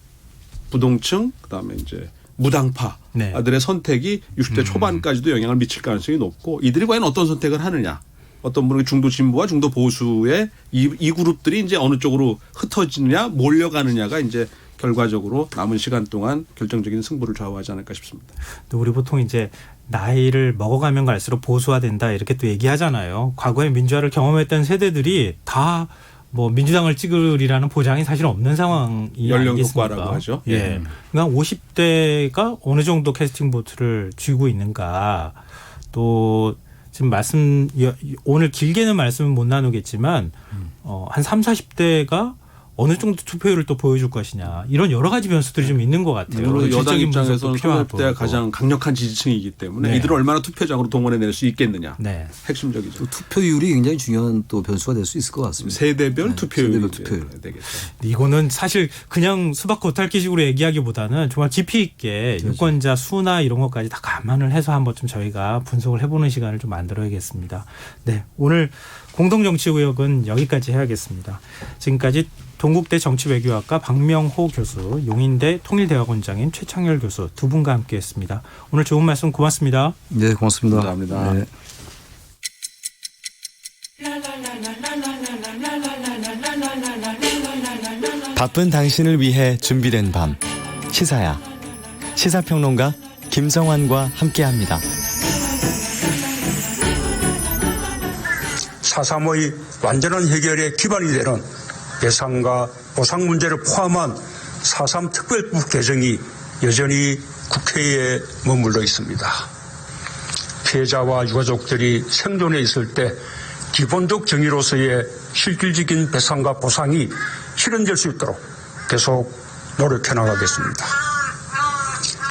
부동층 그다음에 이제 무당파들의 네. 선택이 60대 초반까지도 영향을 미칠 가능성이 높고 이들이 과연 어떤 선택을 하느냐. 어떤 분은 중도 진보와 중도 보수의 이 그룹들이 이제 어느 쪽으로 흩어지느냐 몰려가느냐가 이제 결과적으로 남은 시간 동안 결정적인 승부를 좌우하지 않을까 싶습니다. 우리 보통 이제 나이를 먹어가면 갈수록 보수화된다 이렇게 또 얘기하잖아요. 과거에 민주화를 경험했던 세대들이 다 뭐 민주당을 찍으리라는 보장이 사실 없는 상황이 연령 아니겠습니까? 효과라고 하죠. 예. 그러니까 50대가 어느 정도 캐스팅 보트를 쥐고 있는가 또 지금 오늘 길게는 말씀은 못 나누겠지만 한 30, 40대가 어느 정도 투표율을 또 보여줄 것이냐 이런 여러 가지 변수들이 좀 있는 것 같아요. 물론 여당 질적인 입장에서는 분석도 필요할 통합대가 거고. 가장 강력한 지지층이기 때문에 네. 이들을 얼마나 투표장으로 동원해낼 수 있겠느냐. 네. 핵심적이죠. 또 투표율이 굉장히 중요한 또 변수가 될 수 있을 것 같습니다. 세대별 네, 투표율이 세대별 투표율. 되겠죠. 이거는 사실 그냥 수박 겉핥기식으로 얘기하기보다는 정말 깊이 있게 그렇죠. 유권자 수나 이런 것까지 다 감안을 해서 한번 좀 저희가 분석을 해보는 시간을 좀 만들어야겠습니다. 네, 오늘 공동정치구역은 여기까지 해야겠습니다. 지금까지 동국대 정치외교학과 박명호 교수, 용인대 통일대학원장인 최창열 교수 두 분과 함께했습니다. 오늘 좋은 말씀 고맙습니다. 네, 고맙습니다. 감사합니다. 네. 바쁜 당신을 위해 준비된 밤 시사야 시사평론가 김성환과 함께합니다. 4.3의 완전한 해결의 기반이 되는 배상과 보상 문제를 포함한 4.3 특별법 개정이 여전히 국회에 머물러 있습니다. 피해자와 유가족들이 생존해 있을 때 기본적 정의로서의 실질적인 배상과 보상이 실현될 수 있도록 계속 노력해 나가겠습니다.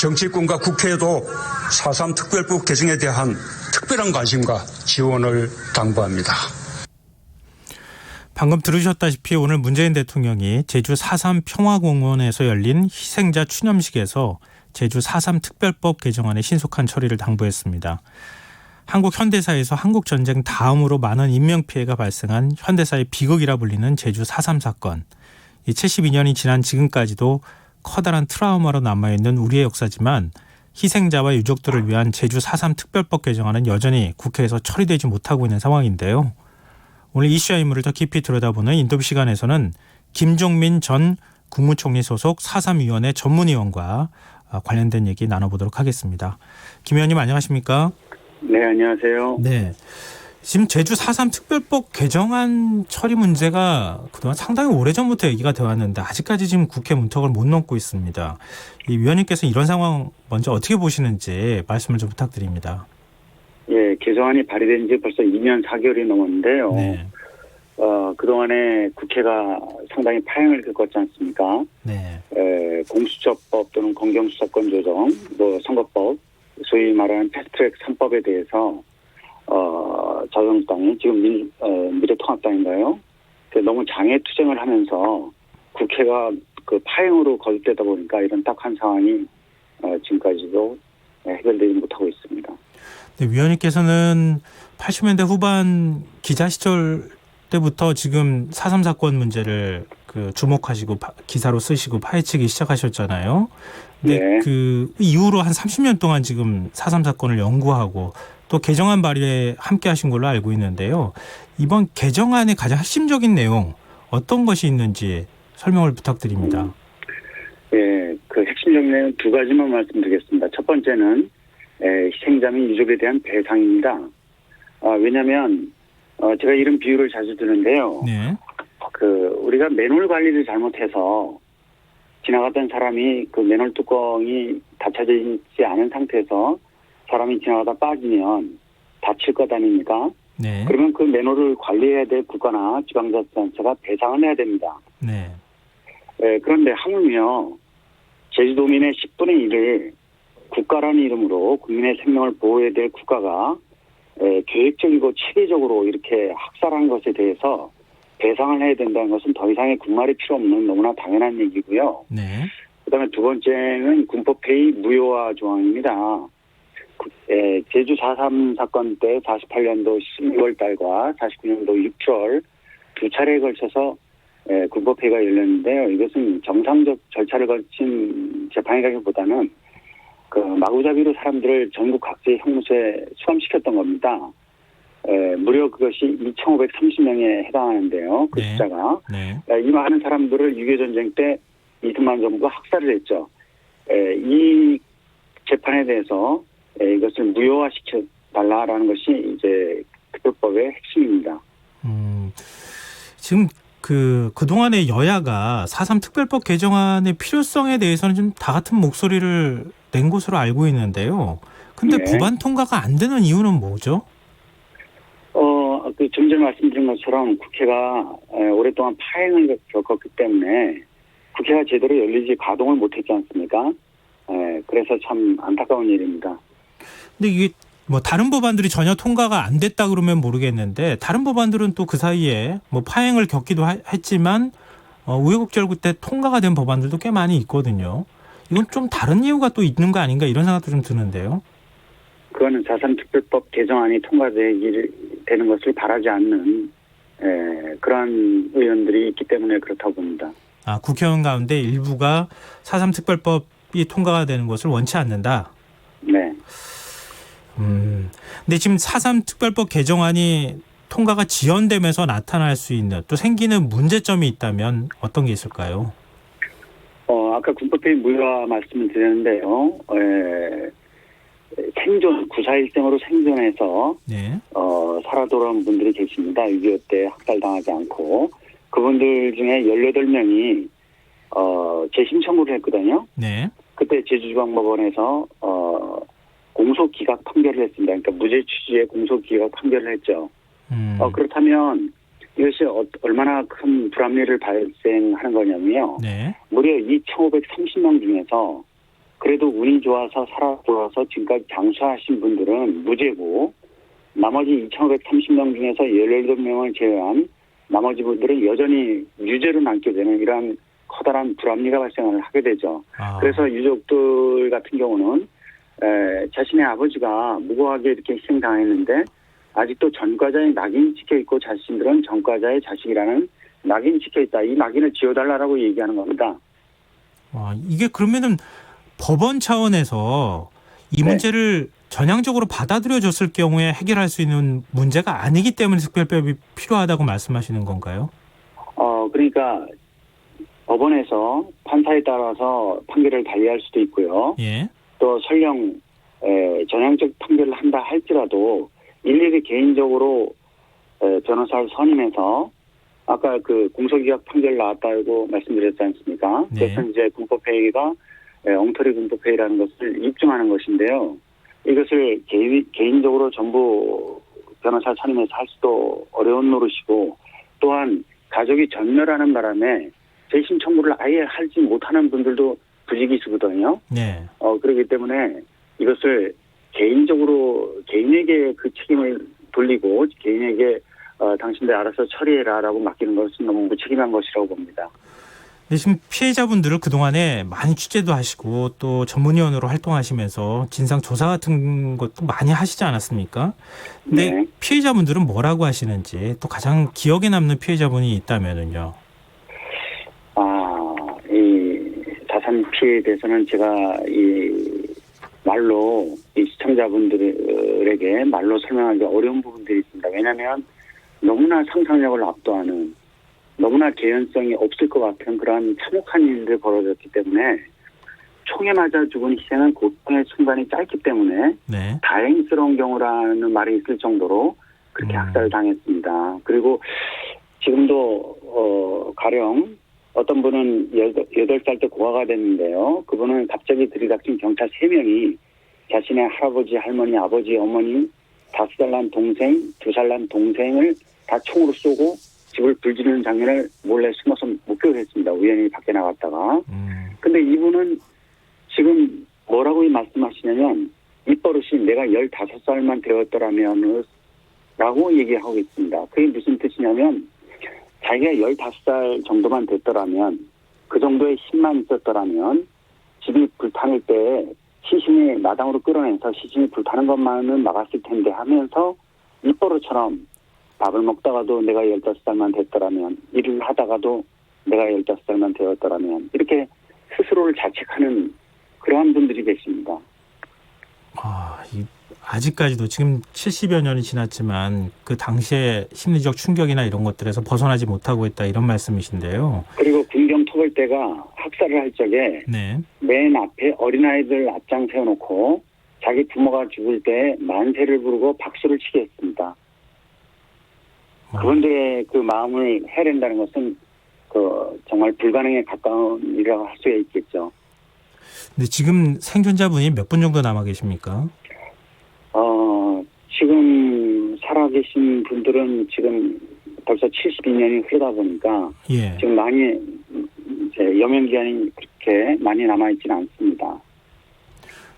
정치권과 국회에도 4.3 특별법 개정에 대한 특별한 관심과 지원을 당부합니다. 방금 들으셨다시피 오늘 문재인 대통령이 제주 4.3 평화공원에서 열린 희생자 추념식에서 제주 4.3 특별법 개정안의 신속한 처리를 당부했습니다. 한국 현대사에서 한국전쟁 다음으로 많은 인명피해가 발생한 현대사의 비극이라 불리는 제주 4.3 사건. 이 72년이 지난 지금까지도 커다란 트라우마로 남아있는 우리의 역사지만 희생자와 유족들을 위한 제주 4.3 특별법 개정안은 여전히 국회에서 처리되지 못하고 있는 상황인데요. 오늘 이슈와 인물을 더 깊이 들여다보는 인터뷰 시간에서는 김종민 전 국무총리 소속 4.3위원회 전문위원과 관련된 얘기 나눠보도록 하겠습니다. 김 의원님 안녕하십니까? 네, 안녕하세요. 네. 지금 제주 4.3 특별법 개정안 처리 문제가 그동안 상당히 오래전부터 얘기가 되어 왔는데 아직까지 지금 국회 문턱을 못 넘고 있습니다. 이 위원님께서 이런 상황 먼저 어떻게 보시는지 말씀을 좀 부탁드립니다. 예, 개정안이 발의된 지 벌써 2년 4개월이 넘었는데요. 네. 그동안에 국회가 상당히 파행을 겪었지 않습니까? 네. 공수처법 또는 검경수사권 조정, 선거법, 소위 말하는 패스트트랙 3법에 대해서 자유한국당이 지금 미래통합당인가요? 너무 장애투쟁을 하면서 국회가 그 파행으로 거듭되다 보니까 이런 딱한 상황이 지금까지도 해결되지 못하고 있습니다. 네, 위원님께서는 80년대 후반 기자 시절 때부터 지금 4.3 사건 문제를 주목하시고 기사로 쓰시고 파헤치기 시작하셨잖아요. 근데 네. 그 이후로 한 30년 동안 지금 4.3 사건을 연구하고 또 개정안 발의에 함께 하신 걸로 알고 있는데요. 이번 개정안의 가장 핵심적인 내용 어떤 것이 있는지 설명을 부탁드립니다. 예, 그 핵심적인 내용 두 가지만 말씀드리겠습니다. 첫 번째는 희생자 및 유족에 대한 배상입니다. 왜냐하면 제가 이런 비유를 자주 드는데요. 네. 우리가 맨홀 관리를 잘못해서 지나가던 사람이 그 맨홀 뚜껑이 닫혀져 있지 않은 상태에서 사람이 지나가다 빠지면 다칠 것 아닙니까? 네. 그러면 그 맨홀을 관리해야 될 국가나 지방자치단체가 배상을 해야 됩니다. 네. 그런데 하물며 제주도민의 10분의 1을 국가라는 이름으로 국민의 생명을 보호해야 될 국가가 계획적이고 체계적으로 이렇게 학살한 것에 대해서 배상을 해야 된다는 것은 더 이상의 국말이 필요 없는 너무나 당연한 얘기고요. 네. 그다음에 두 번째는 군법회의 무효화 조항입니다. 제주 4.3 사건 때 48년도 12월 달과 49년도 6월 두 차례에 걸쳐서 군법회의가 열렸는데요. 이것은 정상적 절차를 거친 재판이라기보다는 마구잡이로 사람들을 전국 각지의 형무소에 수감시켰던 겁니다. 무려 그것이 2,530명에 해당하는데요. 그 네. 숫자가. 네. 이 많은 사람들을 6.25전쟁 때 이승만 정부가 학살을 했죠. 이 재판에 대해서 이것을 무효화시켜달라라는 것이 이제 특별법의 핵심입니다. 지금 그동안의 여야가 4.3 특별법 개정안의 필요성에 대해서는 좀 다 같은 목소리를 낸 것으로 알고 있는데요. 근데 네. 법안 통과가 안 되는 이유는 뭐죠? 조금 전에 말씀드린 것처럼 국회가 오랫동안 파행을 겪었기 때문에 국회가 제대로 열리지 가동을 못했지 않습니까? 그래서 참 안타까운 일입니다. 근데 이게 뭐 다른 법안들이 전혀 통과가 안 됐다 그러면 모르겠는데 다른 법안들은 또 그 사이에 뭐 파행을 겪기도 했지만 우여곡절 끝에 통과가 된 법안들도 꽤 많이 있거든요. 이건 좀 다른 이유가 또 있는 거 아닌가 이런 생각도 좀 드는데요. 그거는 4.3특별법 개정안이 통과되는 것을 바라지 않는 그런 의원들이 있기 때문에 그렇다고 봅니다. 아, 국회의원 가운데 일부가 4.3 특별법이 통과가 되는 것을 원치 않는다. 네. 근데 지금 4.3 특별법 개정안이 통과가 지연되면서 나타날 수 있는 또 생기는 문제점이 있다면 어떤 게 있을까요? 아까 군법회의 무효화 말씀을 드렸는데요. 생존, 9.4일생으로 생존해서 네. 살아 돌아온 분들이 계십니다. 6.25 때 학살당하지 않고. 그분들 중에 18명이 재심 청구를 했거든요. 네. 그때 제주지방법원에서 공소기각 판결을 했습니다. 그러니까 무죄 취지의 공소기각 판결을 했죠. 그렇다면 이것이 얼마나 큰 불합리를 발생하는 거냐면요. 네. 무려 2,530명 중에서 그래도 운이 좋아서 살아 돌아와서 지금까지 장수하신 분들은 무죄고 나머지 2,530명 중에서 18명을 제외한 나머지 분들은 여전히 유죄로 남게 되는 이러한 커다란 불합리가 발생을 하게 되죠. 그래서 유족들 같은 경우는 자신의 아버지가 무고하게 이렇게 희생당했는데 아직도 전과자의 낙인이 찍혀있고 자신들은 전과자의 자식이라는 낙인이 찍혀있다. 이 낙인을 지워달라고 얘기하는 겁니다. 이게 그러면은 법원 차원에서 이 네. 문제를 전향적으로 받아들여줬을 경우에 해결할 수 있는 문제가 아니기 때문에 특별법이 필요하다고 말씀하시는 건가요? 그러니까 법원에서 판사에 따라서 판결을 달리할 수도 있고요. 예. 또 설령 전향적 판결을 한다 할지라도 일일이 개인적으로 변호사를 선임해서 아까 그 공소기각 판결 나왔다고 말씀드렸지 않습니까? 네. 그래서 이제 군법회의가 엉터리 군법회의라는 것을 입증하는 것인데요. 이것을 개인적으로 전부 변호사 선임해서 할 수도 어려운 노릇이고 또한 가족이 전멸하는 바람에 재심 청구를 아예 하지 못하는 분들도 부지기수거든요. 네. 그렇기 때문에 이것을 개인에게 그 책임을 돌리고 개인에게 당신들 알아서 처리해라라고 맡기는 것은 너무 무책임한 것이라고 봅니다. 근데 지금 피해자분들을 그동안에 많이 취재도 하시고 또 전문위원으로 활동하시면서 진상조사 같은 것도 많이 하시지 않았습니까? 근데 네. 피해자분들은 뭐라고 하시는지 또 가장 기억에 남는 피해자분이 있다면은요. 이 자산 피해에 대해서는 제가 말로 이 시청자분들에게 말로 설명하기 어려운 부분들이 있습니다. 왜냐하면 너무나 상상력을 압도하는 너무나 개연성이 없을 것 같은 그런 참혹한 일들이 벌어졌기 때문에 총에 맞아 죽은 희생은 고통의 순간이 짧기 때문에 네. 다행스러운 경우라는 말이 있을 정도로 그렇게 학살당했습니다. 그리고 지금도 가령 어떤 분은 8살 때 고아가 됐는데요. 그분은 갑자기 들이닥친 경찰 3명이 자신의 할아버지, 할머니, 아버지, 어머니, 5살 난 동생, 2살 난 동생을 다 총으로 쏘고 집을 불지르는 장면을 몰래 숨어서 목격을 했습니다. 우연히 밖에 나갔다가. 근데 이분은 지금 뭐라고 말씀하시냐면 입버릇이 내가 15살만 되었더라면 라고 얘기하고 있습니다. 그게 무슨 뜻이냐면 자기가 15살 정도만 됐더라면 그 정도의 힘만 있었더라면 집이 불타는 때 시신이 마당으로 끌어내서 시신이 불타는 것만은 막았을 텐데 하면서 입버릇처럼 밥을 먹다가도 내가 15살만 됐더라면 일을 하다가도 내가 15살만 되었더라면 이렇게 스스로를 자책하는 그러한 분들이 계십니다. 아직까지도 지금 70여 년이 지났지만 그 당시의 심리적 충격이나 이런 것들에서 벗어나지 못하고 있다 이런 말씀이신데요. 그리고 군경 토벌대가 학살을 할 적에 네. 맨 앞에 어린아이들 앞장 세워놓고 자기 부모가 죽을 때 만세를 부르고 박수를 치게 했습니다. 그분들의 그 마음을 해낸다는 것은 정말 불가능에 가까운 일이라고 할 수 있겠죠. 근데 지금 생존자분이 몇 분 정도 남아 계십니까? 지금 살아 계신 분들은 지금 벌써 72년이 흐르다 보니까 예. 지금 많이 이제 여명 기한이 그렇게 많이 남아 있지는 않습니다.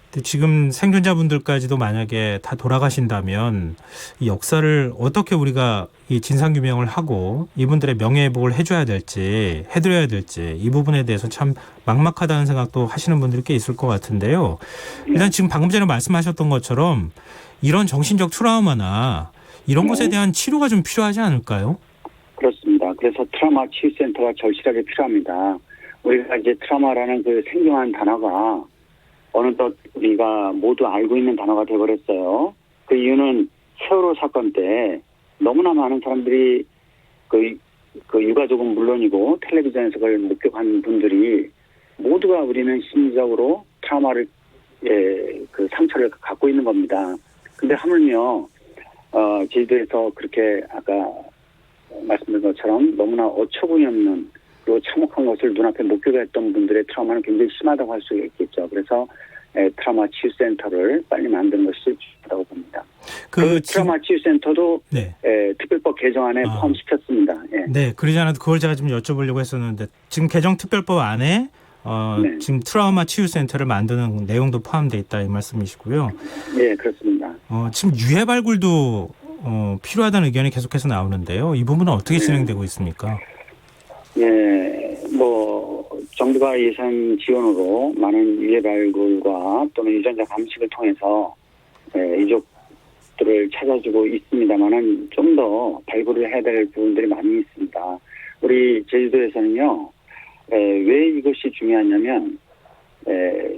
근데 지금 생존자분들까지도 만약에 다 돌아가신다면 이 역사를 어떻게 우리가 이 진상규명을 하고 이분들의 명예회복을 해줘야 될지 해드려야 될지 이 부분에 대해서 참 막막하다는 생각도 하시는 분들이 꽤 있을 것 같은데요. 일단 지금 방금 전에 말씀하셨던 것처럼 이런 정신적 트라우마나 이런 것에 대한 치료가 좀 필요하지 않을까요? 그렇습니다. 그래서 트라우마 치유센터가 절실하게 필요합니다. 우리가 이제 트라우마라는 그 생경한 단어가 어느덧 우리가 모두 알고 있는 단어가 되어버렸어요. 그 이유는 세월호 사건 때 너무나 많은 사람들이 그 유가족은 물론이고 텔레비전에서 그걸 목격한 분들이 모두가 우리는 심리적으로 트라우마를 그 상처를 갖고 있는 겁니다. 근데 하물며 제주도에서 그렇게 아까 말씀드린 것처럼 너무나 어처구니 없는 그리고 참혹한 것을 눈앞에 목격했던 분들의 트라우마는 굉장히 심하다고 할 수 있겠죠. 그래서 트라우마 치유센터를 빨리 만드는 것이 중요하다고 봅니다. 그 트라우마 치유센터도 네. 특별법 개정안에 포함시켰습니다. 예. 네, 그러지 않아도 그걸 제가 좀 여쭤보려고 했었는데 지금 개정특별법 안에 네. 지금 트라우마 치유센터를 만드는 내용도 포함되어 있다 이 말씀이시고요. 네, 그렇습니다. 지금 유해 발굴도 필요하다는 의견이 계속해서 나오는데요. 이 부분은 어떻게 진행되고 있습니까? 예, 정부가 예산 지원으로 많은 유해 발굴과 또는 유전자 감식을 통해서 이족들을 찾아주고 있습니다만은 좀 더 발굴을 해야 될 부분들이 많이 있습니다. 우리 제주도에서는요, 왜 이것이 중요하냐면,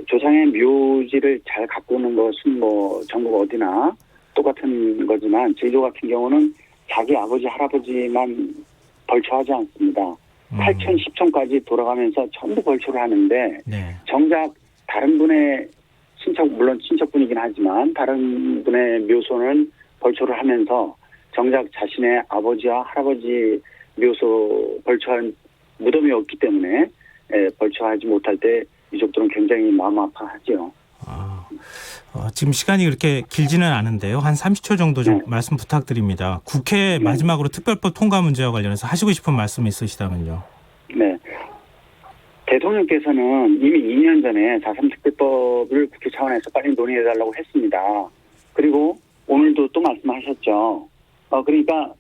조상의 묘지를 잘 갖고 오는 것은 전국 어디나 똑같은 거지만 제주도 같은 경우는 자기 아버지, 할아버지만 벌초하지 않습니다. 8천, 10촌까지 돌아가면서 전부 벌초를 하는데 네. 정작 다른 분의 물론 친척분이긴 하지만 다른 분의 묘소는 벌초를 하면서 정작 자신의 아버지와 할아버지 묘소 벌초한 무덤이 없기 때문에 벌초하지 못할 때 유족들은 굉장히 마음 아파하죠. 지금 시간이 그렇게 길지는 않은데요. 한 30초 정도 좀 네. 말씀 부탁드립니다. 국회 마지막으로 특별법 통과 문제와 관련해서 하시고 싶은 말씀 있으시다면요. 네. 대통령께서는 이미 2년 전에 4.3 특별법을 국회 차원에서 빨리 논의해달라고 했습니다. 그리고 오늘도 또 말씀하셨죠. 그러니까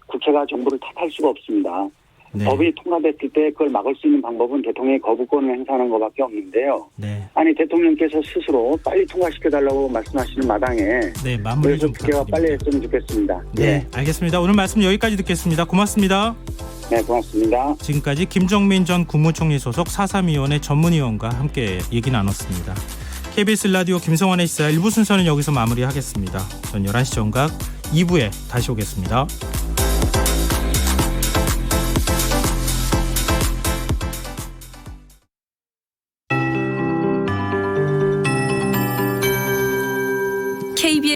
국회가 정부를 탓할 수가 없습니다. 네. 법이 통과됐을 때 그걸 막을 수 있는 방법은 대통령이 거부권을 행사하는 것밖에 없는데요. 네. 아니 대통령께서 스스로 빨리 통과시켜달라고 말씀하시는 마당에 네, 마무리 그래서 좀 국회가 빨리 부탁드립니다. 했으면 좋겠습니다. 네, 알겠습니다. 오늘 말씀 여기까지 듣겠습니다. 고맙습니다. 네, 고맙습니다. 지금까지 김정민 전 국무총리 소속 4.3위원회 전문위원과 함께 얘기 나눴습니다. KBS 라디오 김성환의 시사 1부 순서는 여기서 마무리하겠습니다. 전 11시 정각 2부에 다시 오겠습니다. KBS